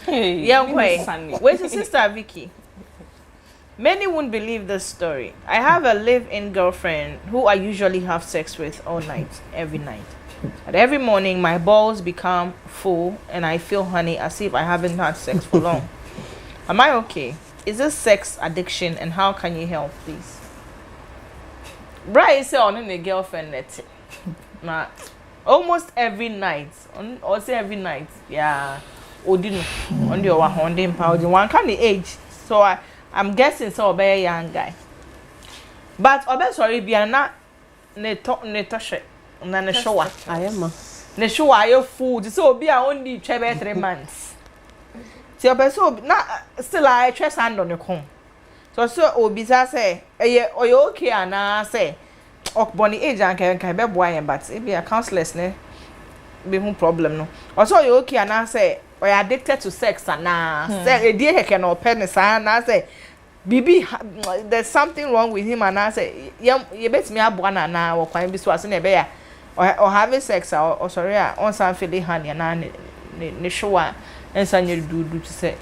Yeah, wait, sister Vicky. Many won't believe this story. I have a live-in girlfriend who I usually have sex with all night, every night. And every morning, my balls become full and I feel honey as if I haven't had sex for long. Am I okay? Is this sex addiction and how can you help, please? Brian say on a girlfriend net. Almost every night. Or say every night. Yeah. Odino. On the one kind of age. So I'm guessing so be a young guy. But obe sorry be na ne touch na ne showa. I am. Ne showa your food so be only 3 months. Ti obe so na still I chest hand on the con. So obi say you okay ana say okboni age and can be boy but e be a counselors ne be who problem no. Also you okay ana say or addicted to sex and say a dear can or penis and I say Bibi there's something wrong with him and I say you bet me up one and now or quite be swassing a bear or having sex or sorry on some feeling honey and ne show and son you do to say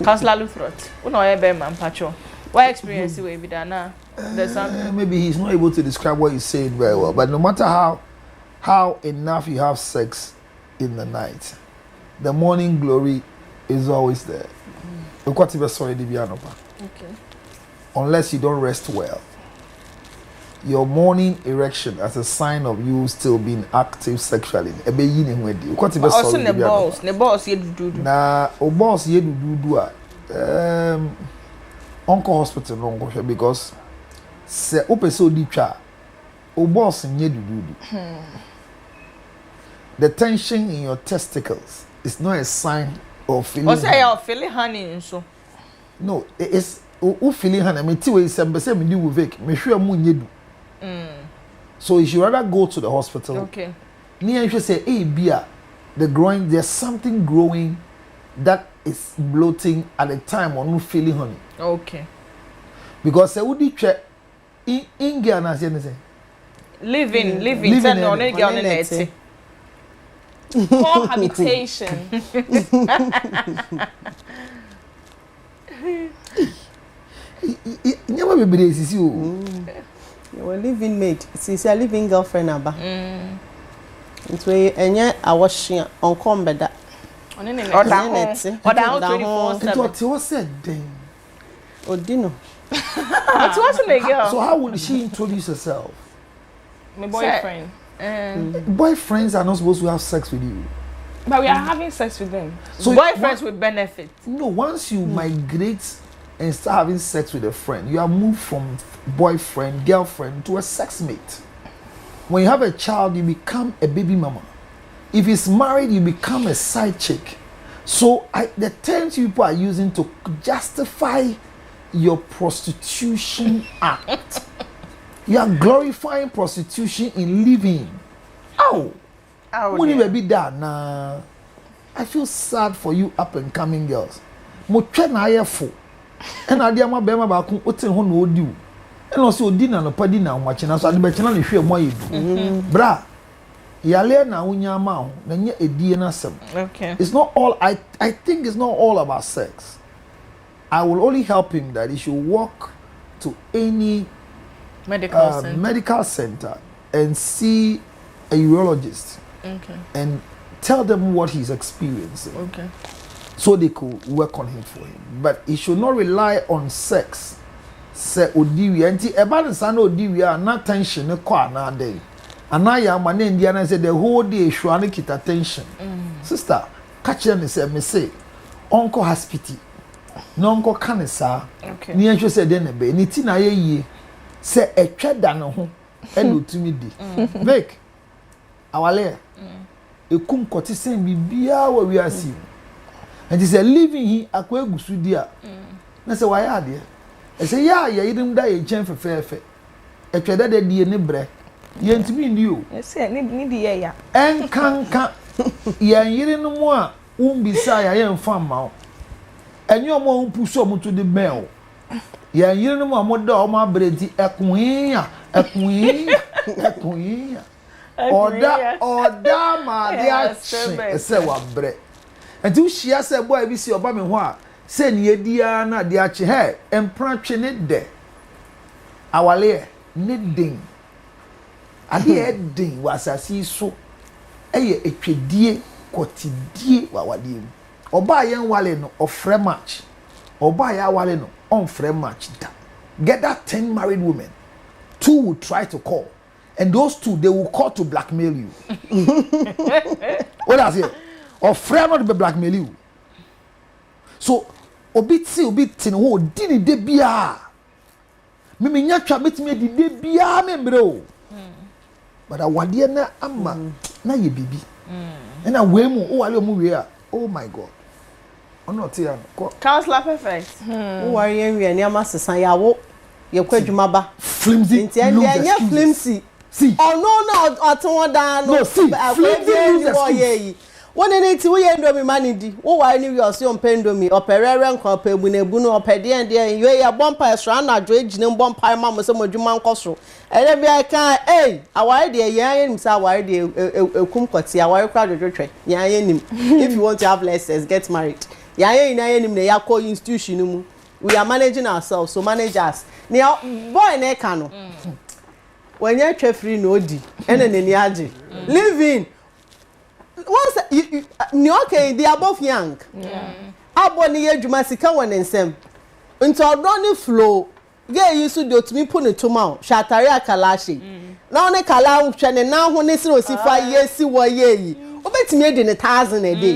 Counselor Luthrot no I man patcho what experience you be done now there's something maybe he's not able to describe what he's saying very well but no matter how enough you have sex in the night the morning glory is always there. Okay. Unless you don't rest well. Your morning erection as a sign of you still being active sexually. Also the boss ye do. Na o boss ye do Uncle hospital no go because se opeso di twa o boss nye do. The tension in your testicles is not a sign of feeling. What's say you're feeling honey so? No, it's who feeling honey. Me ti we say me do with me sure mu nye do. So you should rather go to the hospital. Okay. Me and you say, hey, Bia, there's something growing that is bloating at the time when you feeling honey. Okay. Because say would you check in Ghana say living on a girl net. Cohabitation. Never be is you. You a living mate. It's a living girlfriend aba. It's way enye awashing on combeda. On any net. Or down 24/7. What you said then? Odino. What was the girl? So how would she introduce herself? My boyfriend. Boyfriends are not supposed to have sex with you. But we are having sex with them. So boyfriends with benefit. No, once you migrate and start having sex with a friend, you are moved from boyfriend, girlfriend to a sex mate. When you have a child, you become a baby mama. If it's married, you become a side chick. So the terms people are using to justify your prostitution act. You are glorifying prostitution in living. Ow! When you be done, nah. I feel sad for you up and coming girls. Mo twa na ayefo. And I dear my bema back oten ho no odi. And also dinner no padi na wachi na so ade be chena na hwe mo ayedu. Bra. Yale na unya ma ho na nye edie na sem. Okay. It's not all I think it's not all about sex. I will only help him that he should walk to any medical center and see a urologist. Okay. And tell them what he's experiencing. Okay. So they could work on him for him. But he should not rely on sex. Say odiwi anti eba ne sa na odiwi a na tension ne kwa na dey. Ana ya ma na Indiana say the whole day shwa ne kita tension. Sister, catch them say me say onko hospital. No onko kanisa. Okay. Ni enhwe say dey na be. Ni ti na ye yie. Say etwa da ne ho e no tumi di. Make awale. Ekum koti sen bibia wa wi asi. And he said living here akwa egusu di a. Na say why ade. I say yeah yidim da ye chen fefefe. Etwa da die ne bre. Ye ntimi ndi o. Yes, ni di ye ya. Enkanka ye yire no mu a umbisa ya ye mfa ma o. Enye omo umpuso omo to the bell. Ye yire no mu amoda omo abrenti ekunya. Oda ma dia che se wa bre. Enti u shia se boy bi si oba me ho a se ne yedia na dia che he empra twe ne de. Awale ne din. Ade edin wasasi so eye etwedie kotidie wawadie. Oba yen wale no ofre match. Oba ya wale no on free match da. Get that 10 married women. 2 will try to call. And those 2, they will call to blackmail you. What does it? Or friend not be blackmail you. So, obiti no dini de bia. Me nya twa betime di de bia me bro. But awade na ama na ye bibi. Na we mu o wale mu we a. Oh my God. Ono te ya. Counselor perfect. O ware yen we na ma sesan ya wo ye kwadwuma ba. Flimsy. Nti enya flimsy. See. Oh no aton da no. No, see. Flimsy. One nti we endomi manidi wo ware ni we ose ompendomi operere nko opebu na ebu no opede en de we ya bompa esra na adwo ejine bompa ma mo se modwuma nkoso ere bia kan aware de yan nim sa aware de ekum kwoti aware kwa dodotwe yan nim if you want to have less sex get married yan nim na yakọ institution mu we are managing ourselves so manage us ne boy na ka no when you twa free no odi ene ne ni age living once you okay they are both young aboni ye dwuma sika won nsem nti odoni flow ge yisu de otumi pu ne toma shatari akalashi na one kala hwe ne na ho ne siro sifa yesi wo ye yi obetimi edi ne 1000 a day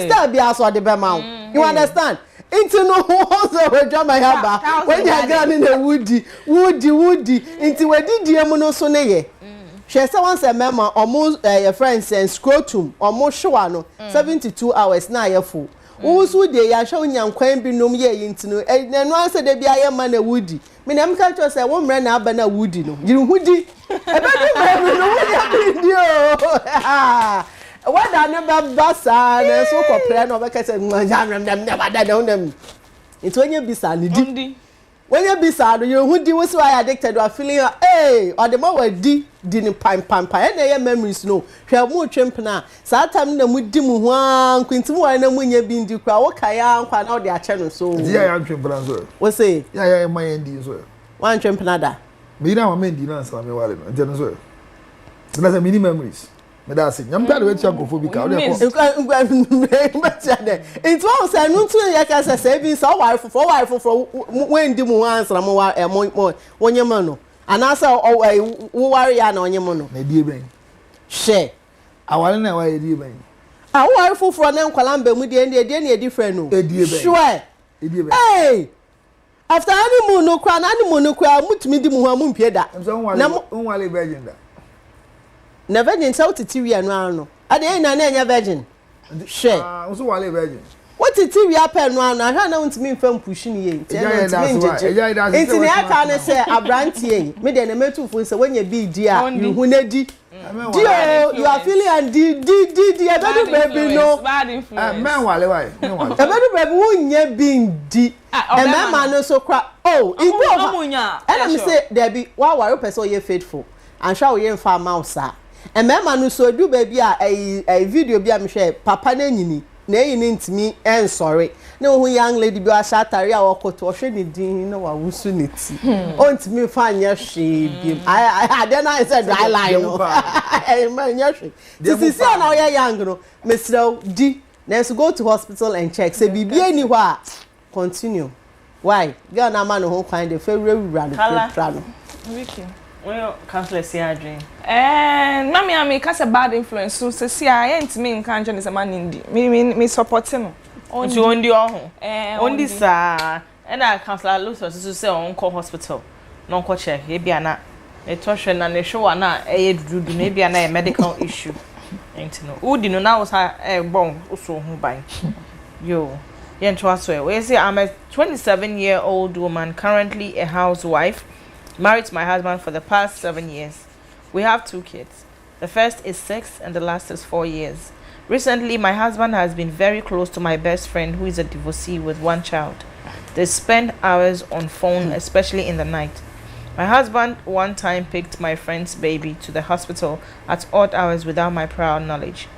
still be aso de be ma you understand into no so we drama yaba when you ga ni na woody into we didie mu no so ne ye hwe se once a mema omo your friends and scrotum omo showa no 72 hours na ye full Usu de ya show nyankwan bi nom ye yintino na no anse de bia ye ma na woody me na mka cho say wo mre na aba na woody no yiri woody e be do no woody dio wada ne ba basa na so ko pre no be ka say nyam bada na unam ito onye bisa ni di onye bisa do ye woody wo so I addicted or feeling or the more di ni pam na ye memories no hwe mu twempena sa tam na mu di mu ho an kwintim wa na mu nya bi ndi kwa wo kaya nkwa na ode ache no so ya twempena so wo say ya man ndi so wan twempena da me na ma ndi na sa me wale no nje no so na say mini memories me da say nyam ka de wetia nkofo ka wo de ko it was say no tun ya ka say bi so ware fofo we ndi mu ho ansra mo wa wonye ma no anasa wo ware ya na onye mo no na die ben she awale na wa die ben wo ware foforo na nkwala mba mu die na different no die ben sure die ben after honeymoon no kwa na honeymoon no kwa mutumi di mu ho amu mpie da na wale virgin da na virgin so titi wi anu anu ade na nya virgin she so wale virgin what titi wi apen no anu ahwa na untimi mfam push ni ye nti ni aka ne se abrantie me de na metufo se wanya bi di a hu na di you are feeling and di ebedu baby no men wale why ebedu baby wunya bi di e mama no so kra ibo munya and me say there be wa ware person ye faithful and sha we ye fa mouth sa and me man so do baby a video bi am share papa na nyini na nyini ntimi en sorry na hu young lady bi a shatari a wakoto hwe ne din na wa wusu ne ti ontimi fa anya hwe bi I then I said I lie no eh man nya hwe this na we young no mesrel di let's go to hospital and check say bibi ani ho a continue why girl na man ho kwan de fe wura no Wiki. Well, counselor say adwin. Mami ami ka say bad influence so say I ain't me nkan je ne man ndi. Me support no. Ondi ohun. Ondi sa. And I counselor Lucy so say on call hospital. No call check. E bia na e to hwe na ne show na e dudu na e bia na medical issue. Enti no. Udi no na wo sa bon so ho ban. Yo. I'm a 27-year-old woman, currently a housewife, married to my husband for the past 7 years. We have 2 kids. The first is 6 and the last is 4 years. Recently, my husband has been very close to my best friend, who is a divorcee with 1 child. They spend hours on phone, especially in the night. My husband one time picked my friend's baby to the hospital at odd hours without my prior knowledge.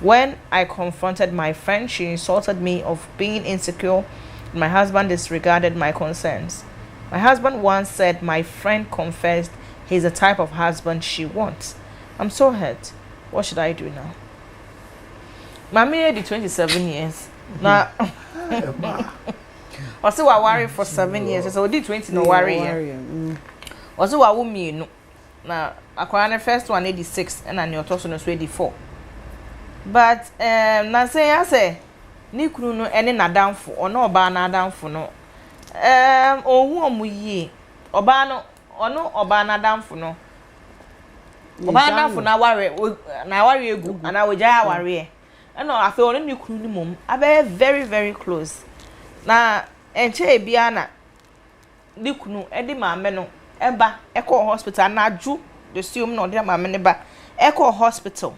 When I confronted my friend, she insulted me of being insecure. My husband disregarded my concerns. My husband once said my friend confessed he's the type of husband she wants. I'm so hurt. What should I do now? Mommy had 27 years. Now, also I worry for 7 years. So did 20 no worry. Also I won't me no. Now I the first one 86 and I know also no 84. But na say I say ni kunu no ene na danfo ono oba na danfo no ohu omuyi oba no ono oba na danfo no oba na danfo na ware egu ana wogya ware eno afi ono ni kunu ni mom abe very very close na enche bia na ni kunu edi maame no eba eko hospital na aju the assume no de maame ne ba eko hospital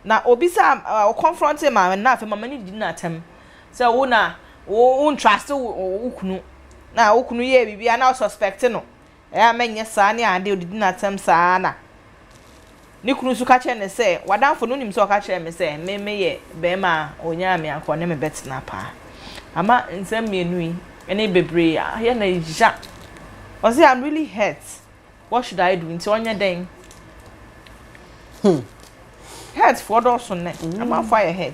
na obisa confronting ma na afa mama ni di na atem say wo na wo trust wo kunu na wo kunu ye bibia na suspect no e amenye saa ne ade odi na atem saa na ni kunu su ka che ne say wadanfo no nim so ka che me say me ye be ma onya me akọ ne me bet na pa ama nsem mienu yi ene bebre ya ye na ja o say I'm really hurt. What should I do nti onya den head for those on it. I'm on fire head.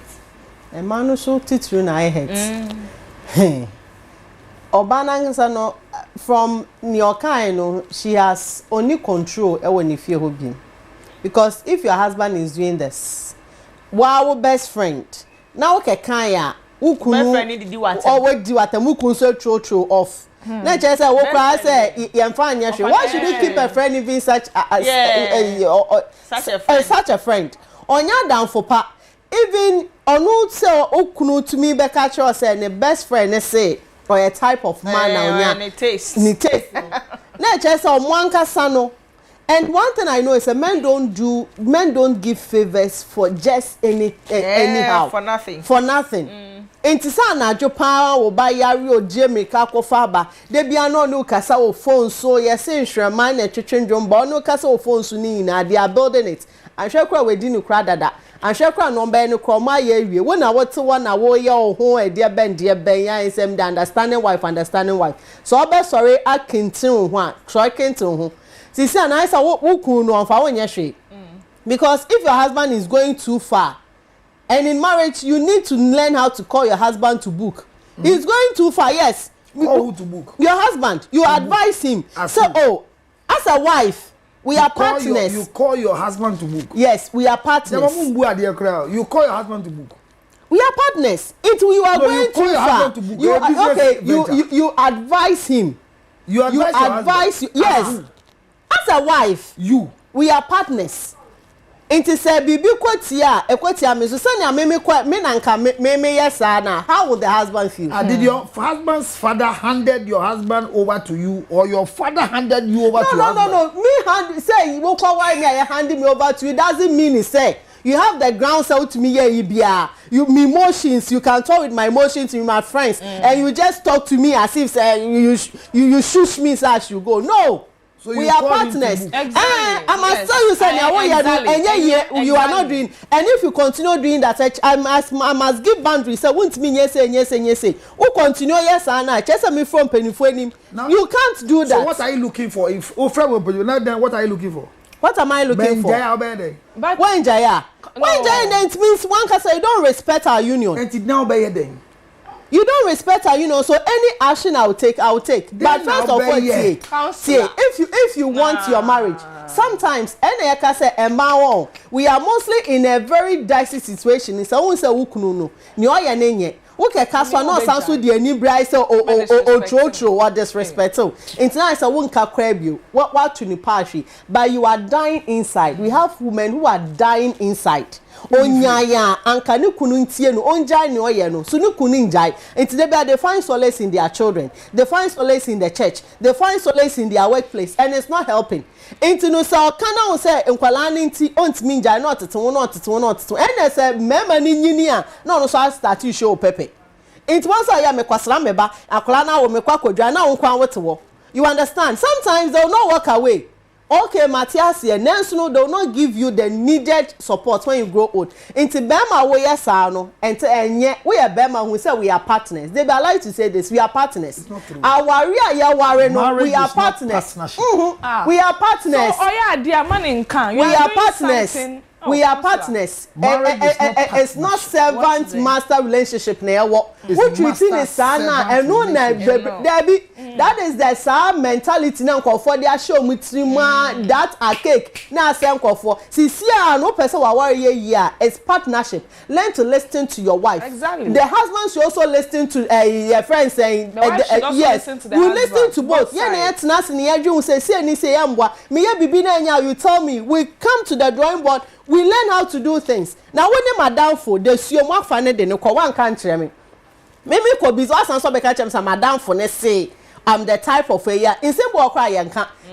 A man so titru na head. Obana no from Nyoka no she has only control when if you hobby. Because if your husband is doing this, wow best friend. Now okay kaya ukunu best friend do what always do what mukun so throw off. Na just say wo cry say yemfa anya hwe. Why should you keep a friend even such a friend? Onya down for pa even onu say okunu to me be catch us say the best friend say or a type of man na onya ni taste na just say omwanka sano. And one thing I know is men don't give favors for just anyhow for nothing Entisa na jopa wo ba yari o jemi ka kofa ba de bia no no kasa wo phone so yes nhwema na twetwendwom ba no kasa wo phone so ni na they are building it ahwe kra we di no kra dada ahwe kra no ba no kra ma ya wie wo na wote wo na wo ye o ho e de ben ya isem the understanding wife so obe sorry akintin ho a try kintin ho sisi na isa wo kun no amfa wo nye hwe because if your husband is going too far. And in marriage, you need to learn how to call your husband to book. He's going too far, yes. Call who to book? Your husband. You advise him. So, as a wife, we are partners. You call your husband to book? Yes, we are partners. You call your husband to book? We are partners. You are going too far. You advise him. You advise yes. As a wife, we are partners. Inti say bibi ekwatia me so sanya me nanka me yesa na how would the husband feel? Did your husband's father handed your husband over to you or your father handed you over to your husband? No. Me say you call why me handing me over to you doesn't mean he say you have the grounds out to me here me emotions you can talk with my emotions with my friends and you just talk to me as if say you shush me as you go. No. So we are partners. Exactly. I must tell you say you are not doing, and if you continue doing that, I must give boundaries. So won't mean yes. Who continue yes and just me from penny. You can't do that. So what are you looking for? If then what are you looking for? What am I looking for? But when Jaya then it means one can say you don't respect our union. And it now be then. You don't respect our union, so any action I will take. Then but first of all, if you want your marriage, sometimes any can say we are mostly in a very dicey situation. It's a say no. Okay, Kaswa no sounds with the any bright or disrespect. It's nice I won't crab you. What to the party? But you are dying inside. We have women who are dying inside. Onyaya anka ne kunu ntie no onjai ne oye no so ne kunu njai enti they find solace in their children, they find solace in the church, they find solace in their workplace, and it's not helping. Enti no so kana say nkwala ne nti ontimi njai not to and say mema ni nyini a no so start you show pepe enti once I am kwasra meba akola na wo mekwa kodwa na wo kwan wote. You understand? Sometimes they will not walk away. Okay, Matthias here, Nensuno, they will not give you the needed support when you grow old. Into Bema, we are Sano, and yet we are Bema who say we are partners. They be allowed to say this, we are partners. It's not true. Our we are partners. We are partners. So, oh yeah, dear man in can. We are partners. We are partners. It's not servant master relationship now. What you think is sana and no Debbie. That is the same mentality now for their show with that a cake. Now same for no person will worry here. It's partnership. Learn to listen to your wife. Exactly. The husband should also listen to your friend saying yes. You listen to both. Yeah, you tell me we come to the drawing board. We learn how to do things. Now when they are downfall, they see more funny than one country. Maybe could be also because I'm madam for say I'm the type of a year. In simple cry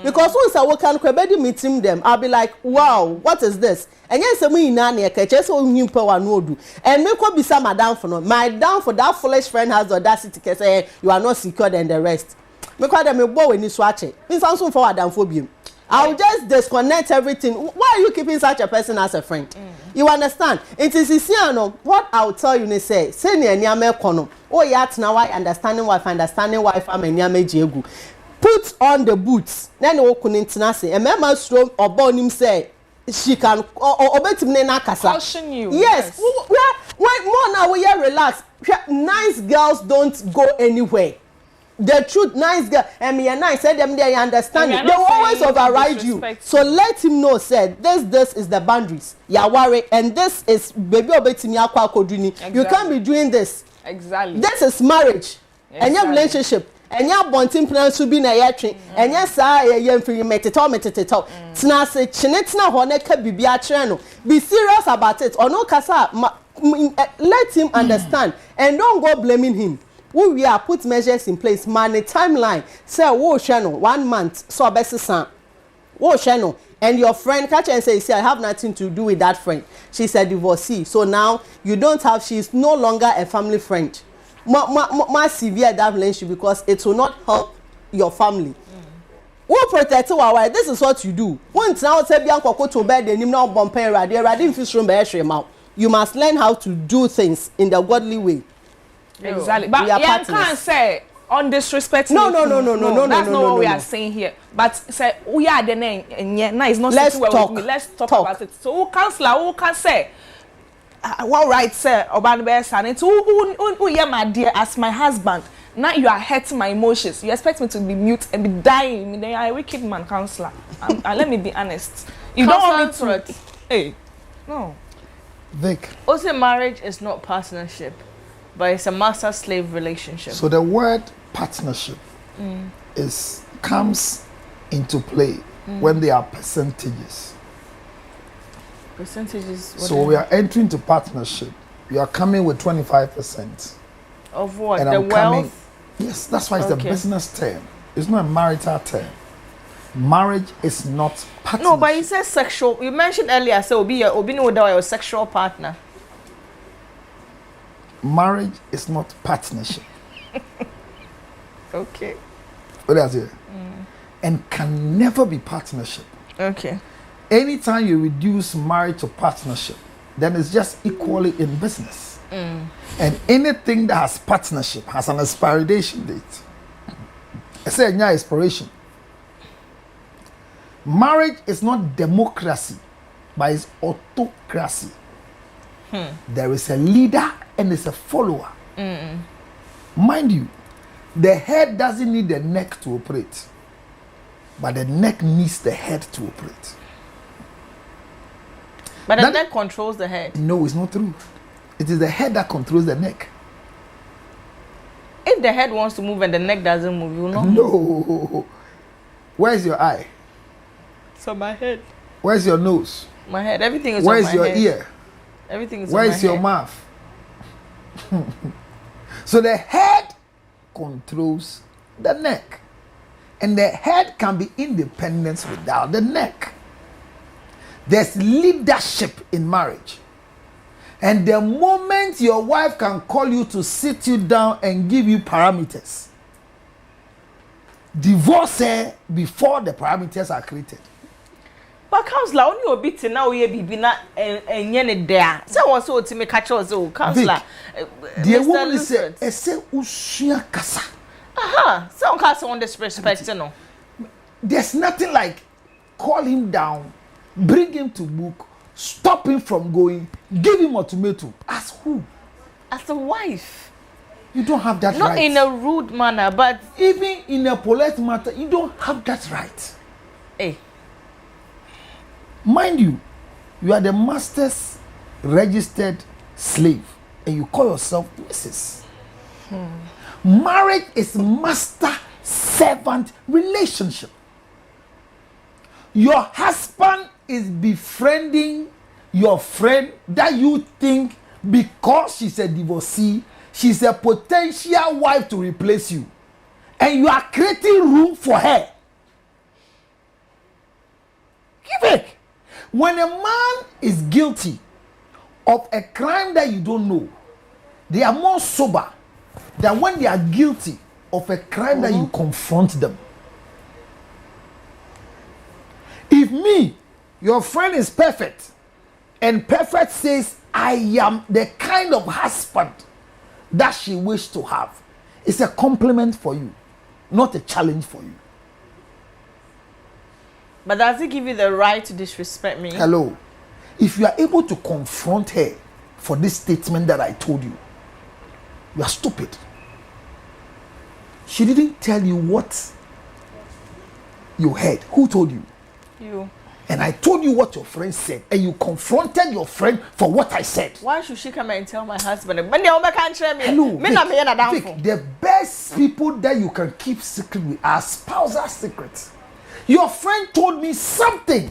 because once I work on Quebec meeting them, I'll be like, wow, what is this? And yes, I mean, Nani, just so you power no do. And me could be some madam for no. My down for that foolish friend has the audacity to say you are not secure than the rest. Because I'm a boy when you swatch it. Means I'm so forward than phobia. I'll just disconnect everything. Why are you keeping such a person as a friend? You understand? It is what I'll tell you, they say near nyame kono. Oh yeah, now I understanding wife I'm nyame jegu. Put on the boots. Then we couldn't say. And member strong or born him say she can or bet him na kasa. Caution you. Yes. Why more now we are relaxed. Nice girls don't go anywhere. The truth, nice girl, and me and I said them there, you understand it. They will always override you. So let him know, said this is the boundaries. You are worried, and this is baby obetimi akwa koduni. You can't be doing this. Exactly. This is marriage, and your relationship, and your bonding plan to be na yatri, and yes, I am free meteto. Tina say chinetina honeka bibi atreno. Be serious about it, or no kasa. Let him understand, and don't go blaming him. We are put measures in place, money timeline. Say, whoa, channel 1 month, so best son. Whoa, channel. And your friend catch and say, I have nothing to do with that friend. She's a divorcee. So now you don't have, she's no longer a family friend. More severe that relationship because it will not help your family. Who protect our wife? This is what you do. Once now say Bianco go to bed and you know bomb pain you must learn how to do things in the godly way. Exactly. But yeah, can't say on disrespect. No. That's not what we are saying here. But say we are the name and yeah, it's not let's talk. With me. Let's talk about it. So who can say what right sir about best and it's who yeah my dear as my husband. Now you are hurting my emotions. You expect me to be mute and be dying. Then you are a wicked man, counselor. And let me be honest. You don't want me to. Hey, no. Vic. Also, marriage is not partnership. But it's a master-slave relationship. So the word partnership comes into play when there are percentages. Percentages? So we are entering into partnership. You are coming with 25%. Of what? And the I'm wealth? Coming, yes, that's why it's the business term. It's not a marital term. Marriage is not partnership. No, but you said sexual. You mentioned earlier, so Obi no doubt your sexual partner. Marriage is not partnership. Okay. What does it? And can never be partnership. Okay. anytime you reduce marriage to partnership, then it's just equally in business. And anything that has partnership has an expiration date. I say no expiration. Marriage is not democracy, but it's autocracy. There is a leader and there's a follower. Mind you, the head doesn't need the neck to operate, but the neck needs the head to operate. But the neck controls the head. No, it's not true. It is the head that controls the neck. If the head wants to move and the neck doesn't move, you know? No. Where's your eye? So my head. Where's your nose? My head. Everything is Where's on my head. your ear? Everything is Where's on my your head. mouth? So the head controls the neck. And the head can be independent without the neck. There's leadership in marriage. And the moment your wife can call you to sit you down and give you parameters, divorce her before the parameters are created. But counselor, only a bit now we be na enye there. So was so to me catch us oh counselor. The woman say usua kasa. Aha, some cast on disrespect no. There's nothing like call him down, bring him to book, stop him from going, give him ultimatum. As who? As a wife. You don't have that right. Not in a rude manner, but even in a polite matter, you don't have that right. Hey. Mind you, you are the master's registered slave and you call yourself Mrs. Marriage is master-servant relationship. Your husband is befriending your friend that you think because she's a divorcee, she's a potential wife to replace you. And you are creating room for her. Give it. When a man is guilty of a crime that you don't know, they are more sober than when they are guilty of a crime that you confront them. If me, your friend is perfect, and perfect says, I am the kind of husband that she wished to have, it's a compliment for you, not a challenge for you. But does it give you the right to disrespect me? Hello. If you are able to confront her for this statement that I told you, you are stupid. She didn't tell you what you heard. Who told you? You. And I told you what your friend said, and you confronted your friend for what I said. Why should she come and tell my husband? Hello, Vic, the best people that you can keep secret with are spousal secrets. Your friend told me something,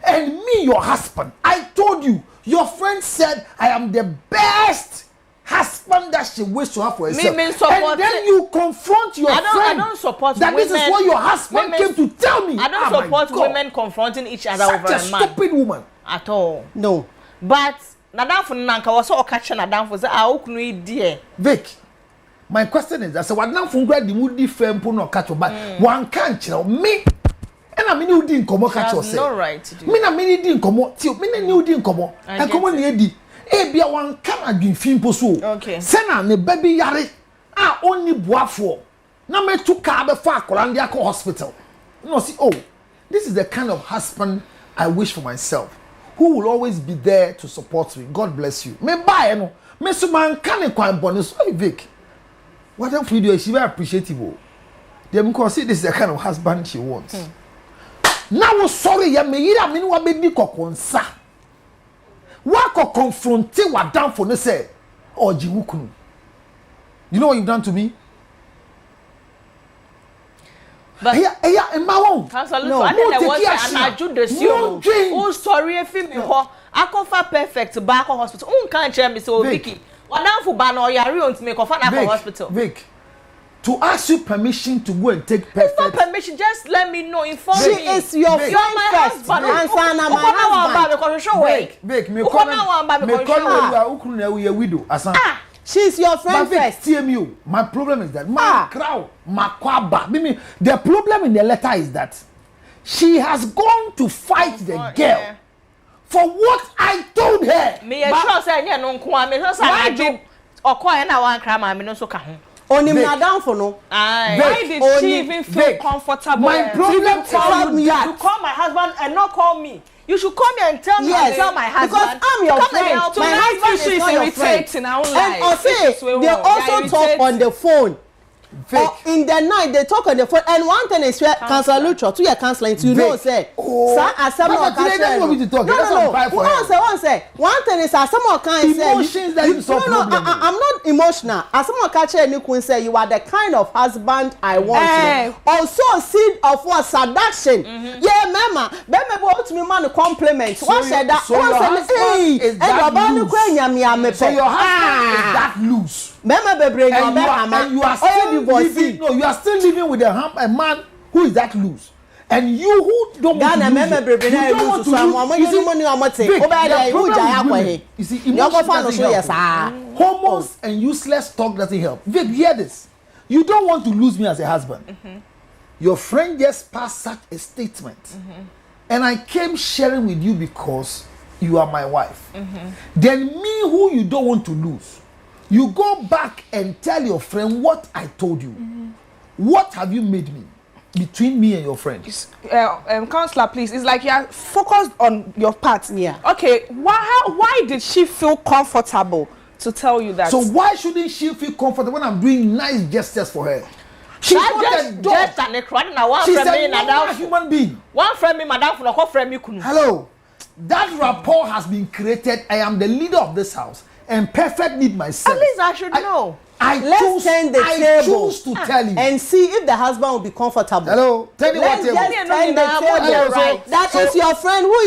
and me, your husband, I told you. Your friend said I am the best husband that she wished to have for herself. And then you confront your friend. I don't support that women. This is what your husband came to tell me. I don't support women confronting each other over a man. Such a stupid woman. At all. No. But Nadamfo Nanka was so catching Nadamfo say I okunu dear. Vic, my question is, I said, what now from grad the moody firm no catch but one can't tell me. And I mean you didn't come catch yourself. No right to do. Me na me didn't come till me na you didn't come. And come on the bia one can adwin fimpo so. Okay. Sena ne baby yare a only boafo. Na me to car be for Akolandia hospital. You know see this is the kind of husband I wish for myself, who will always be there to support me. God bless you. Me buy no. Me so man can kwan bonus. Hey Vic. What if you do she very appreciative. Them because see this is the kind of husband she wants. Now sorry ya me yira me wa be di kokonsa. Wa ko confronte wa down for no say jiwukunu. You know what you've done to me? But no, I think there was an adjudication. Oh, sorry, if you ho, I confirm perfect back hospital. Can't tell me so, Vicky. What now for ban or you to make a hospital? Vic, to ask you permission to go and take perfect. It's not permission, just let me know, inform me. She is your friend first. My husband. Vic, me call you widow. She's your friend first. TMU. My problem is that my crowd, my kwaba. The problem in the letter is that She has gone to fight the girl for what I told her. Me sure say you no nko me sure say I do okoye na wan kra ma me no so ka ho. Onim na down for no. Why did she even feel comfortable? My problem is you call my husband and not call me. You should come here and tell me and tell my husband. Because I'm your friend. My husband is not your friend. And also, they also talk on the phone. In the night, they talk on the phone. And one thing is where Councillor Lucho, to your counseling, you know, say, sir, as some more one thing is as some more kind say, emotions that you no, I'm not emotional. As some more catch you can say you are the kind of husband I want. Also, seed of what seduction. Yeah, mama, baby, what me man compliment. What said that? So your husband is that loose. And you are still living, no, you are still living with a man who is that loose. And you who don't want to lose it, you don't want to lose. You see, emotions doesn't help. Hormones and useless talk doesn't help. Vic, hear this. You don't want to lose me as a husband. Your friend just passed such a statement. And I came sharing with you because you are my wife. Then me who you don't want to lose, you go back and tell your friend what I told you. What have you made me between me and your friend? Counselor, please. It's like you are focused on your part. Yeah. Okay. Why did she feel comfortable to tell you that? So why shouldn't she feel comfortable when I'm doing nice gestures for her? She's not a dog. She's a normal human being. One friend me, madam, for no friend me kunu. Hello. That rapport has been created. I am the leader of this house. And perfect need myself. At least I should know. Let's turn the table. Choose to tell you. And see if the husband will be comfortable. Hello. Tell me what table. Let's turn the table. Right. That is your friend who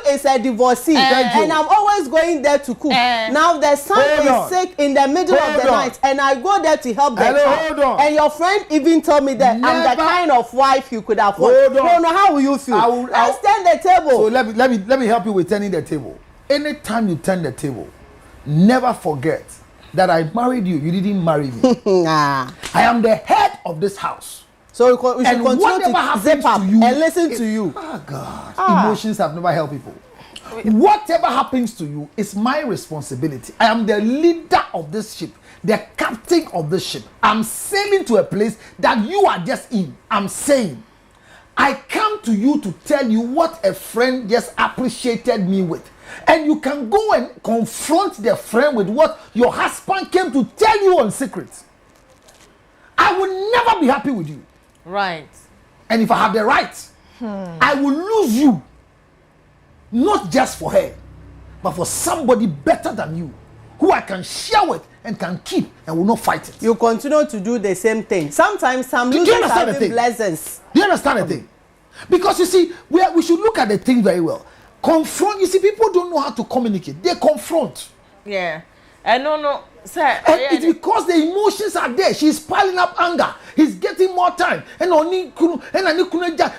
is a divorcee. And I'm always going there to cook. Now the son is sick in the middle of the night. And I go there to help the child. And your friend even told me that I'm the kind of wife you could afford. No, how will you feel? Let's turn the table. So let me help you with turning the table. Anytime you turn the table, never forget that I married you. You didn't marry me. I am the head of this house. So we should continue to zip up and listen to you. Oh God, emotions have never helped people. Whatever happens to you is my responsibility. I am the leader of this ship, the captain of this ship. I'm sailing to a place that you are just in. I'm saying, I come to you to tell you what a friend just appreciated me with. And you can go and confront the friend with what your husband came to tell you on secret. I will never be happy with you. Right. And if I have the right, I will lose you. Not just for her, but for somebody better than you, who I can share with and can keep and will not fight it. You continue to do the same thing. Sometimes some losers have been blessings. Do you understand the thing? Because you see, we should look at the thing very well. Confront. You see, people don't know how to communicate. They confront. Yeah. No, sir. And it's because the emotions are there. She's piling up anger. He's getting more time. And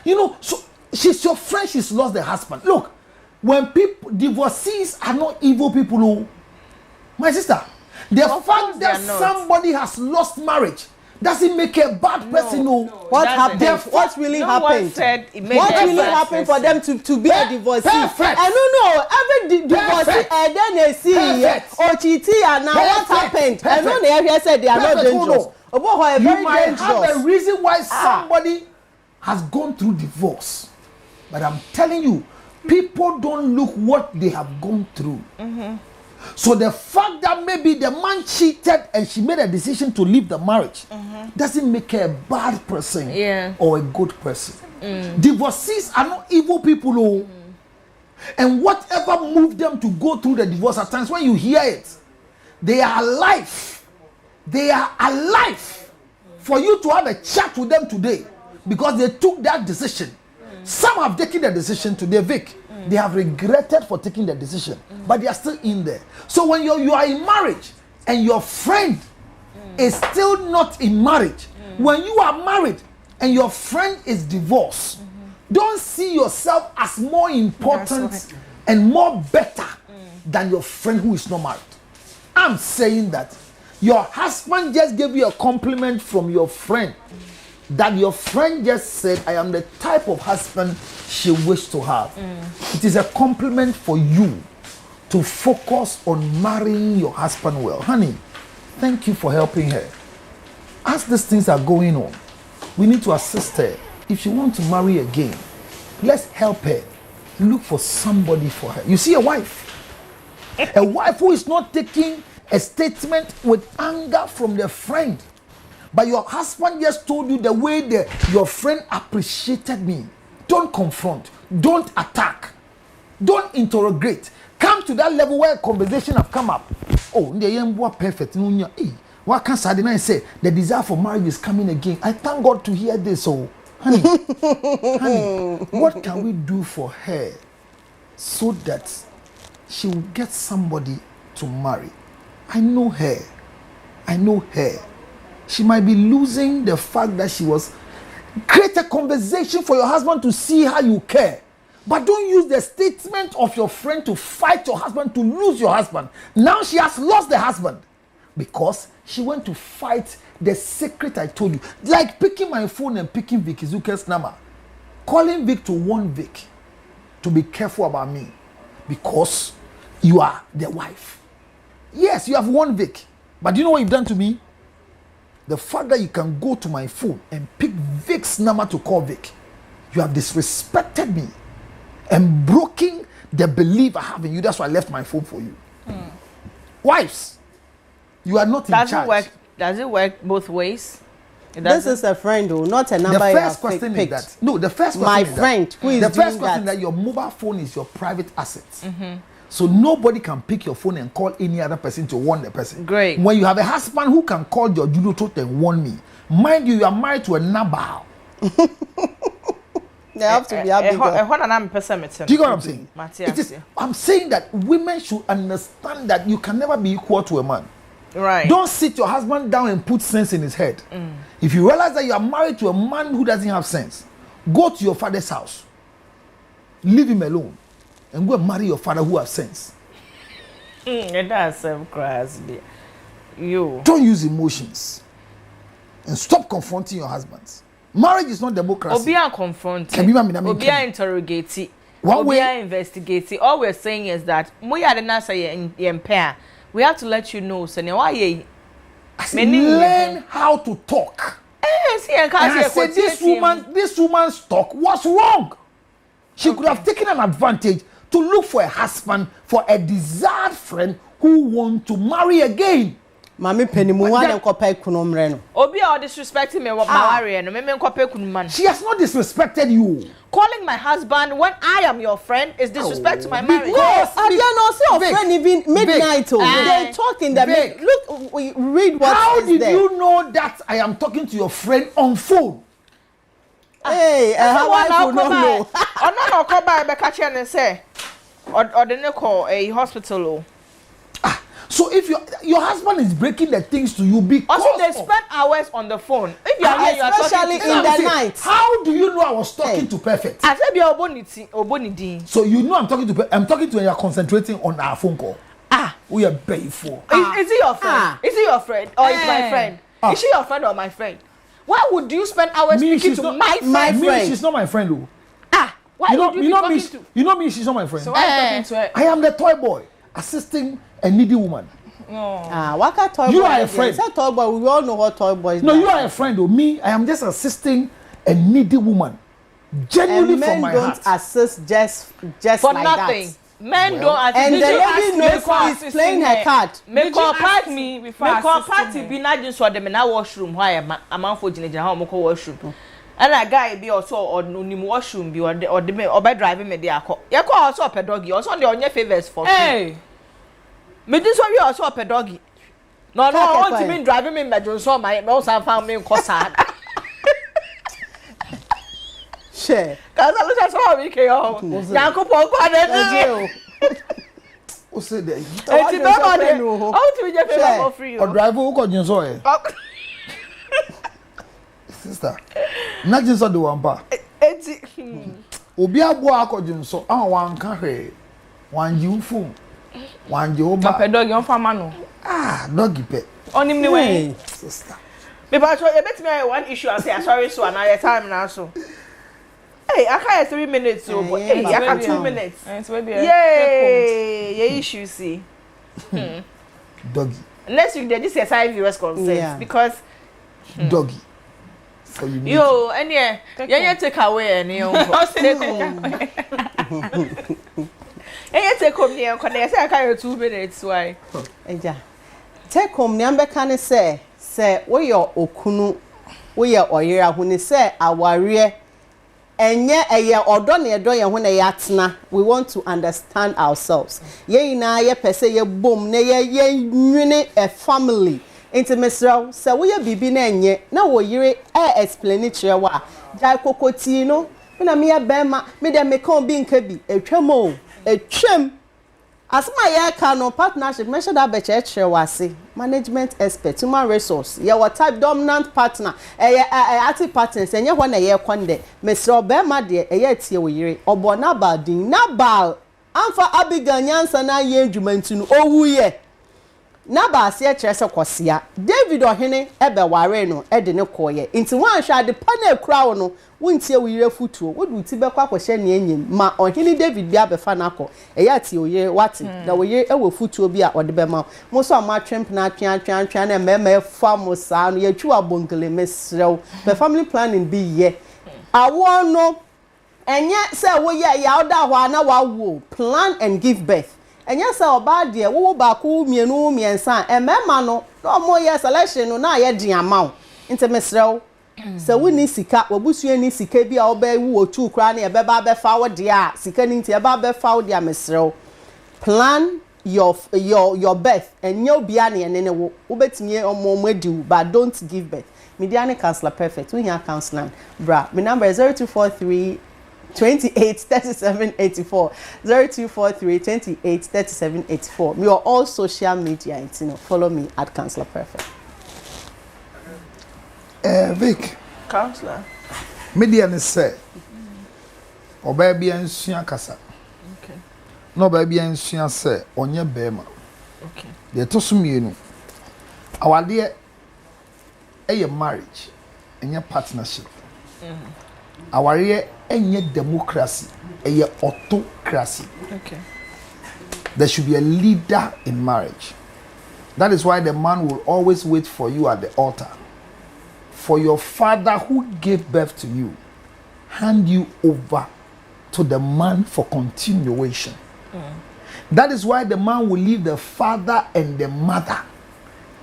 you know, so she's your friend. She's lost the husband. Look, when people, divorcees are not evil people. Who, my sister, the fact that somebody has lost marriage doesn't make a bad person. What happened? What really happened? What really happened for them to be a divorcee? Perfect. I don't know. Every divorcee and then they see or cheating and now what happened? I know they have said they are not dangerous. You might have a reason why somebody has gone through divorce, but I'm telling you, people don't look what they have gone through. So the fact that maybe the man cheated and she made a decision to leave the marriage doesn't make her a bad person or a good person. Divorcees are not evil people. And whatever moved them to go through the divorce, at times when you hear it, they are alive. They are alive for you to have a chat with them today because they took that decision. Some have taken the decision today, Vic. They have regretted for taking the decision, but they are still in there. So when you are in marriage and your friend is still not in marriage, when you are married and your friend is divorced, don't see yourself as more important and more better than your friend who is not married. I'm saying that your husband just gave you a compliment from your friend that your friend just said, I am the type of husband she wished to have. It is a compliment for you to focus on marrying your husband well. Honey, thank you for helping her. As these things are going on, we need to assist her. If she wants to marry again, let's help her. Look for somebody for her. You see, a wife who is not taking a statement with anger from their friend, but your husband just told you the way your friend appreciated me. Don't confront, don't attack, don't interrogate. Come to that level where conversation have come up. Oh, the young boy perfect. What can I say? The desire for marriage is coming again. I thank God to hear this. So, honey, what can we do for her so that she will get somebody to marry? I know her. She might be losing the fact that she was. Create a conversation for your husband to see how you care. But don't use the statement of your friend to fight your husband, to lose your husband. Now she has lost the husband because she went to fight the secret I told you. Like picking my phone and picking Vic Zucker's number. Calling Vic to warn Vic to be careful about me because you are the wife. Yes, you have warned Vic. But do you know what you've done to me? The fact that you can go to my phone and pick Vic's number to call Vic. You have disrespected me and broken the belief I have in you. That's why I left my phone for you. Wives, you are not in charge. Does it work both ways? This is a friend, though, not a number. The first question is that. No, the first question my is friend that, who is the doing first question is that your mobile phone is your private asset. So nobody can pick your phone and call any other person to warn the person. Great. When you have a husband who can call your judo throat and warn me, mind you, you are married to a Nabal. They have to be happy. Do you know what I'm saying? I'm saying that women should understand that you can never be equal to a man. Right. Don't sit your husband down and put sense in his head. If you realize that you are married to a man who doesn't have sense, go to your father's house. Leave him alone. And go and marry your father who has sense. It does crazy. You don't use emotions. And stop confronting your husbands. Marriage is not democracy. Obia confronting. Obia interrogating. Obia investigating. All we're saying is that we are the nasa in pair. We have to let you know. So why learn how to talk. And I said this woman's talk was wrong. She could have taken an advantage to look for a husband, for a desired friend who wants to marry again. Mami penny mo wan enkope kunomre no. Obi all disrespecting me marry no me enkope kunuma. She has not disrespected you. Calling my husband when I am your friend is disrespect to my marriage. Because I don't know see your friend even midnight. They talk in the look we read what how is did there. You know that I am talking to your friend on phone? Hey, how I don't know. No call by be catch and say or the call a hospital. So if your husband is breaking the things to you because also they spend hours on the phone. If you are here, you are especially talking in the night. How do you know I was talking to Perfect? I said be oboniti. So you know I'm talking to when you're concentrating on our phone call. We are payful. Is he your friend? Is he your friend or is my friend? Is she your friend or my friend? Why would you spend hours speaking to my friend? Me, she's not my friend though. Why would you be talking to? You know me, she's not my friend. So why are you talking to her? I am the toy boy assisting a needy woman. What kind of toy boy? You are a friend. It's a toy boy. We all know what toy boy is. No, you are a friend though. Me, I am just assisting a needy woman. Genuinely from my heart. Men don't assist just for like nothing. That. Men don't assist. And the lady knows she's playing her card. Make her party before party be not just for them in our washroom. Why am I for Jinja how much washroom? And a guy be also on the washroom be or by driving me there. You call also a doggy, also on your favors for hey. Me this one you also a doggy. No, I want to be driving me by Johnson, my mouse and found me in Cossad. Share. Because I look at how we came home. Yanko Pogba, who said that? It's not how to be just free. Or driver who got you so. Sister, not just the one bar. Obia boa ko jinso an wan ka hwe wan jifu wan je oba pe dog yon fama no doggy pe onim ni we sister Because you bet me one issue and say sorry so another time now so. Hey, I can't 3 minutes so but hey, I can 2 minutes. Yay, your issue see. Doggy. Next week they just say 5 viewers consent because doggy. So you need yo, and yeah, take away and you take home. And you take home here, can I say I can't 2 minutes why? Eja. Take home nyambe kan say we your okunu we your oyera hu ni say aware enye eye odo na edo ye hu na yatena. We want to understand ourselves. Ye na ye pese ye bom na ye nwene a family. Into Mr. So we bibi na enye na wo yire explain it kire wa jai kokoti no na me bema me dem me kan bi nka bi etwem as my ya ka no partnership me should have be kire wa se management expert human resource ye what type dominant partner active partners enye ho na ye konde Mr. bema de ye tie wo yire obo na badin na bal amfa abiganyansa na ye adwumantu no owuye na ba se kyerese kosia David ohene ebe ware no de ne koye nti wan hwa de pa na ekura no wontie wire futuo wodu ti be kwa kwhye ne enyim ma ohene David bia be fa na akọ eya ti oye wati na oye ewo futuo bi a ode be ma mo so ma twemp na atwan na mema fa mo saa no ye twu abongele mesrew be family planning bi ye awo no enye se wo ye ya oda ho na wa wo plan and give birth enya se oba de wo ba ku mienu miensa emema no mo ye selection no na ye de amount inte mesrew se woni sika wabusua ni sika bi a oba wu otu kra na ebe ba be fa wo de a sika ni nti eba be fa wo de mesrew plan your birth enye obia na ene ne wo betimi omo adu but don't give birth mediane counselor perfect we here counselor bra my number is 0243 28 37 84 0243 28 37 84. We are all social media, follow me at Counselor Perfect. Vic. Counselor. Media say, or baby and Sian Casa. Okay. No baby and Sian say, on your bema. Okay. They toss me, our dear, a marriage and your partnership. Our dear. Any democracy, a autocracy. Okay. There should be a leader in marriage. That is why the man will always wait for you at the altar. For your father who gave birth to you, hand you over to the man for continuation. That is why the man will leave the father and the mother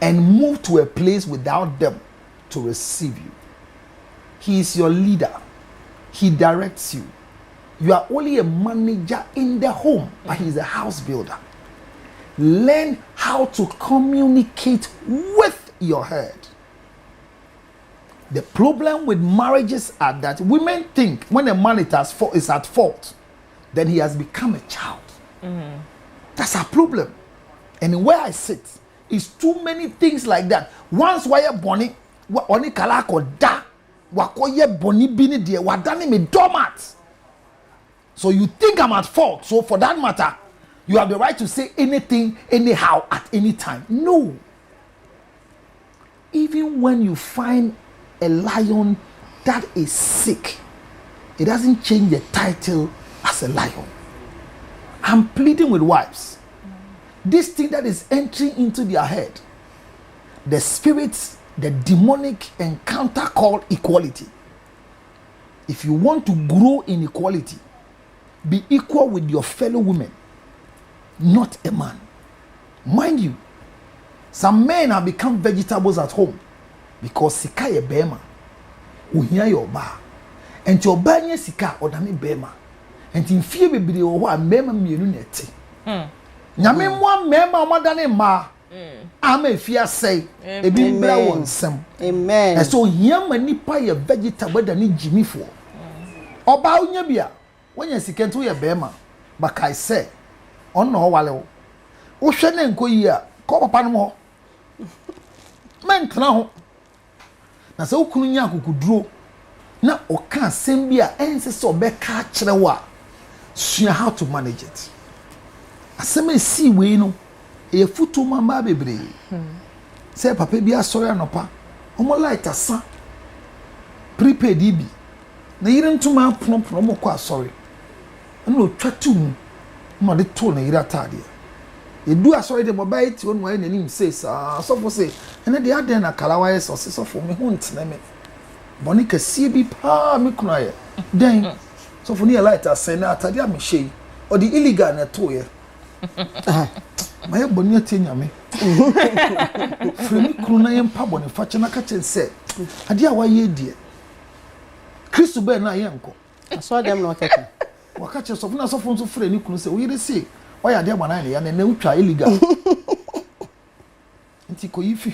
and move to a place without them to receive you. He is your leader. He directs you. You are only a manager in the home, but he's a house builder. Learn how to communicate with your head. The problem with marriages are that women think when a man is at fault, then he has become a child. That's a problem. And where I sit is too many things like that. Once wire bonny, oni kalako da. Wakoye boni bini die wadani me doormat. So you think I'm at fault. So for that matter, you have the right to say anything, anyhow, at any time. No. Even when you find a lion that is sick, it doesn't change the title as a lion. I'm pleading with wives. This thing that is entering into their head, the spirits, the demonic encounter called equality. If you want to grow in equality, be equal with your fellow women, not a man. Mind you, some men have become vegetables at home because sika ye bema, uhia your bar, and your banya sika odami bema, and in fear be the owa mema mienu neti. Nyame mwa mema omadane ma. Amen. Fear say, amen. Amen. And so, young man, nipa ye vegetable than ni Jimmy for. Oba unyabia, when you see to your bema, but I say, on no wale. Ocean and Koya, call upon more. Man, now. Na so kunya could draw. Na o can't send be a answer or back catch the wa. See how to manage it. I say, see, we know. E futu mama bebre. Say papa bia sori anopa omo light asa prepaid bi na yire ntuma pno mo kwa sorry na otwa tum ma de to na yire atade edu asori de mobile ti onu ayi nanim say so for say ene de aden na kalawa yes so for me hu ntena me boni kase bi pa me kuna ye den so for near light asa na atade am shey or the illegal na to ye my boni atenya me fremi kuna ye mpa boni fa che na ka chen say ade a wa ye die Kristo be na ye nko aso dem na okeke waka che so na so for so freni kuna say we dey say why are there banana ya na utwa illegal nti ko yifi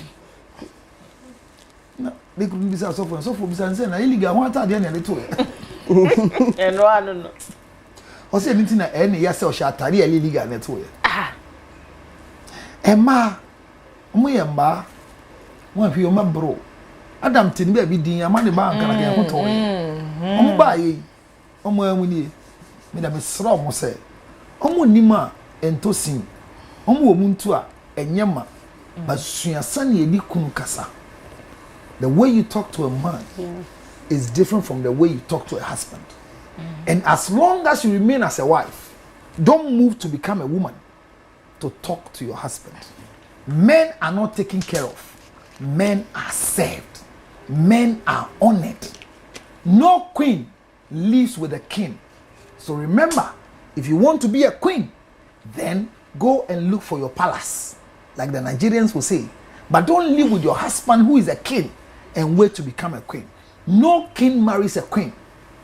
na de kunu bisa so for bisa say na illegal ho ata de na le to e no anu no o say nti na e na ya say o sha atare ya illegal na to ya ema mo ye mba mo afi o ma bro adam tin be bi din ama ne ba ankara ke ho to o ba yi o mo amuni me da me sro mo say omo nima entosin omo omuntu a enyema basuasa na edi kunu kasa. The way you talk to a man is different from the way you talk to a husband. And as long as you remain as a wife, don't move to become a woman to talk to your husband. Men are not taken care of. Men are served. Men are honored. No queen lives with a king. So remember, if you want to be a queen, then go and look for your palace, like the Nigerians will say. But don't live with your husband who is a king and wait to become a queen. No king marries a queen.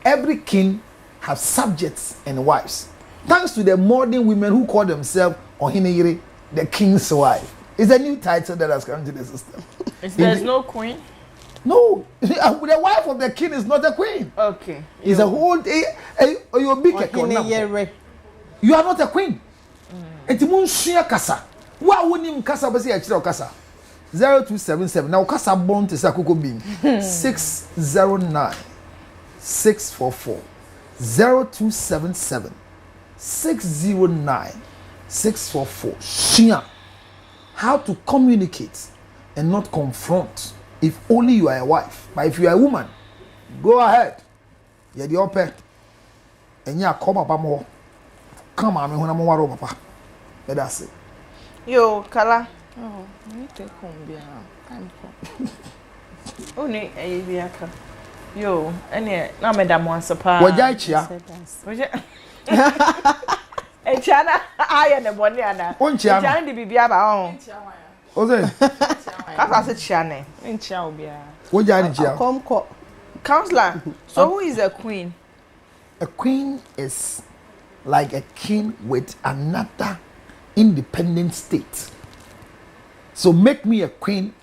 Every king has subjects and wives. Thanks to the modern women who call themselves Ohineyere, the king's wife. It's a new title that has come to the system. There's no queen? No, the wife of the king is not a queen. Okay. It's a whole you're big. You are not a queen. Etimunshia kasa. Wa wonim kasa basi achira kasa. 0277 now kasa born to sakoko beam 609 644 0277 609 644. Shia. How to communicate and not confront. If only you are a wife. But if you are a woman, go ahead. You're the open. And you are come up more. Come on, when I'm more papa. That's it. Yo, Kala. Oh, you take home, Only a biaka. Yo, any, now, Madame wants a pa. What ya? A chana, I am a boniana. One chana, the Bibiaba. Oh, then. I said, Chane. In Chaubia. What ya? Counselor, so who is a queen? A queen is like a king with another independent state. So make me a queen,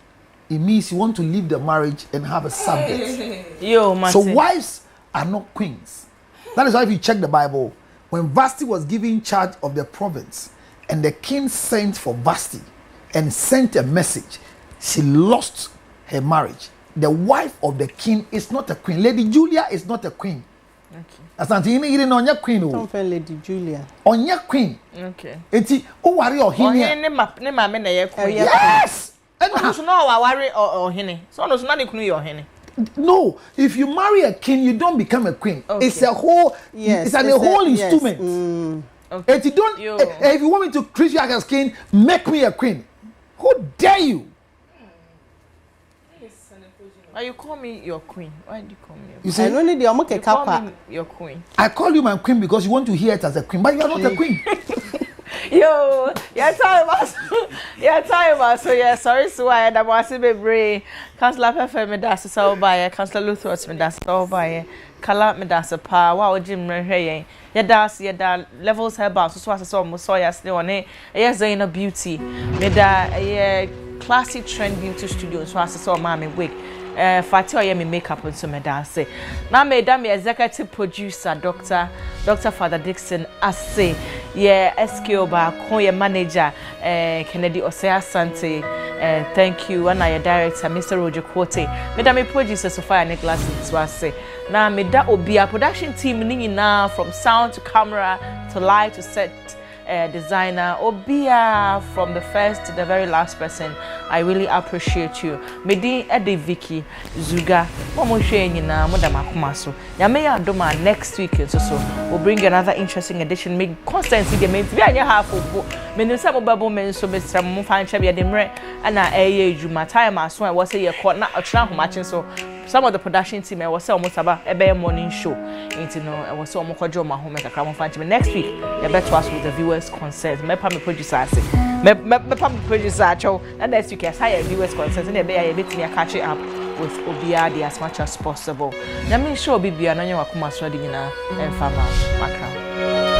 it means you want to leave the marriage and have a subject. Yo, man. So wives are not queens. That is why if you check the Bible, when Vashti was given charge of the province and the king sent for Vashti and sent a message, she lost her marriage. The wife of the king is not a queen. Lady Julia is not a queen. Okay. Asante you need on your queen. Don't feel Lady Julia. On your queen. Okay. Eti o worry or him. Ne ma me na ye queen. Yes. And no no worry or hene. So no na queen your hene. No, if you marry a king, you don't become a queen. Okay. It's a whole it's a whole instrument. Okay. If you don't if you want me to treat you as king, make me a queen. Who dare you? Why you call me your queen? Why do you call me your queen? You say, I don't need your monkey kappa. Your queen. I call you my queen because you want to hear it as a queen, but you are not a queen. Yo, you're time us. You're time us. So yeah, sorry, so I am watching me brain. Councillor Pefe me das so by Councillor Luther me das so by Kala me das a pa. Wow, Jim Rehye. Ya das ya levels herbal so so mo so ya still on it. Yes, Zaina Beauty. Me da classic trend beauty studio so so mama wig. Fati oye me makeup nso me da say na me da me executive producer Dr. Father Dixon ase ye SQ ba ko ye manager Kennedy Osea Sante thank you and your director Mr. Roger Quote me da me producer Sophia Nicholas so ase na me da obi a production team ni nyina from sound to camera to light to set designer obia from the first to the very last person I really appreciate you. Medi Ede Vicky Zuga. Momo share nyina moda makoma so. Nyame ya adoma next week so we'll bring another interesting edition. Make constantly the main be anya half of me no say mobile men so Mr. Mo fan che be dem re na ejuma time aso I was say ye call na otran homachin so some of the production team I was say almost about a morning show. You know, I was so much job my home make a fan next week. You better us with the viewers' consent. Me pa me producer say. Me pa me producer cho. And next week I say viewers' consent. And be I bit me catch it up with Obiadi as much as possible. Na me show Bibia na nyawa kuma so di nyina emfa ma makra.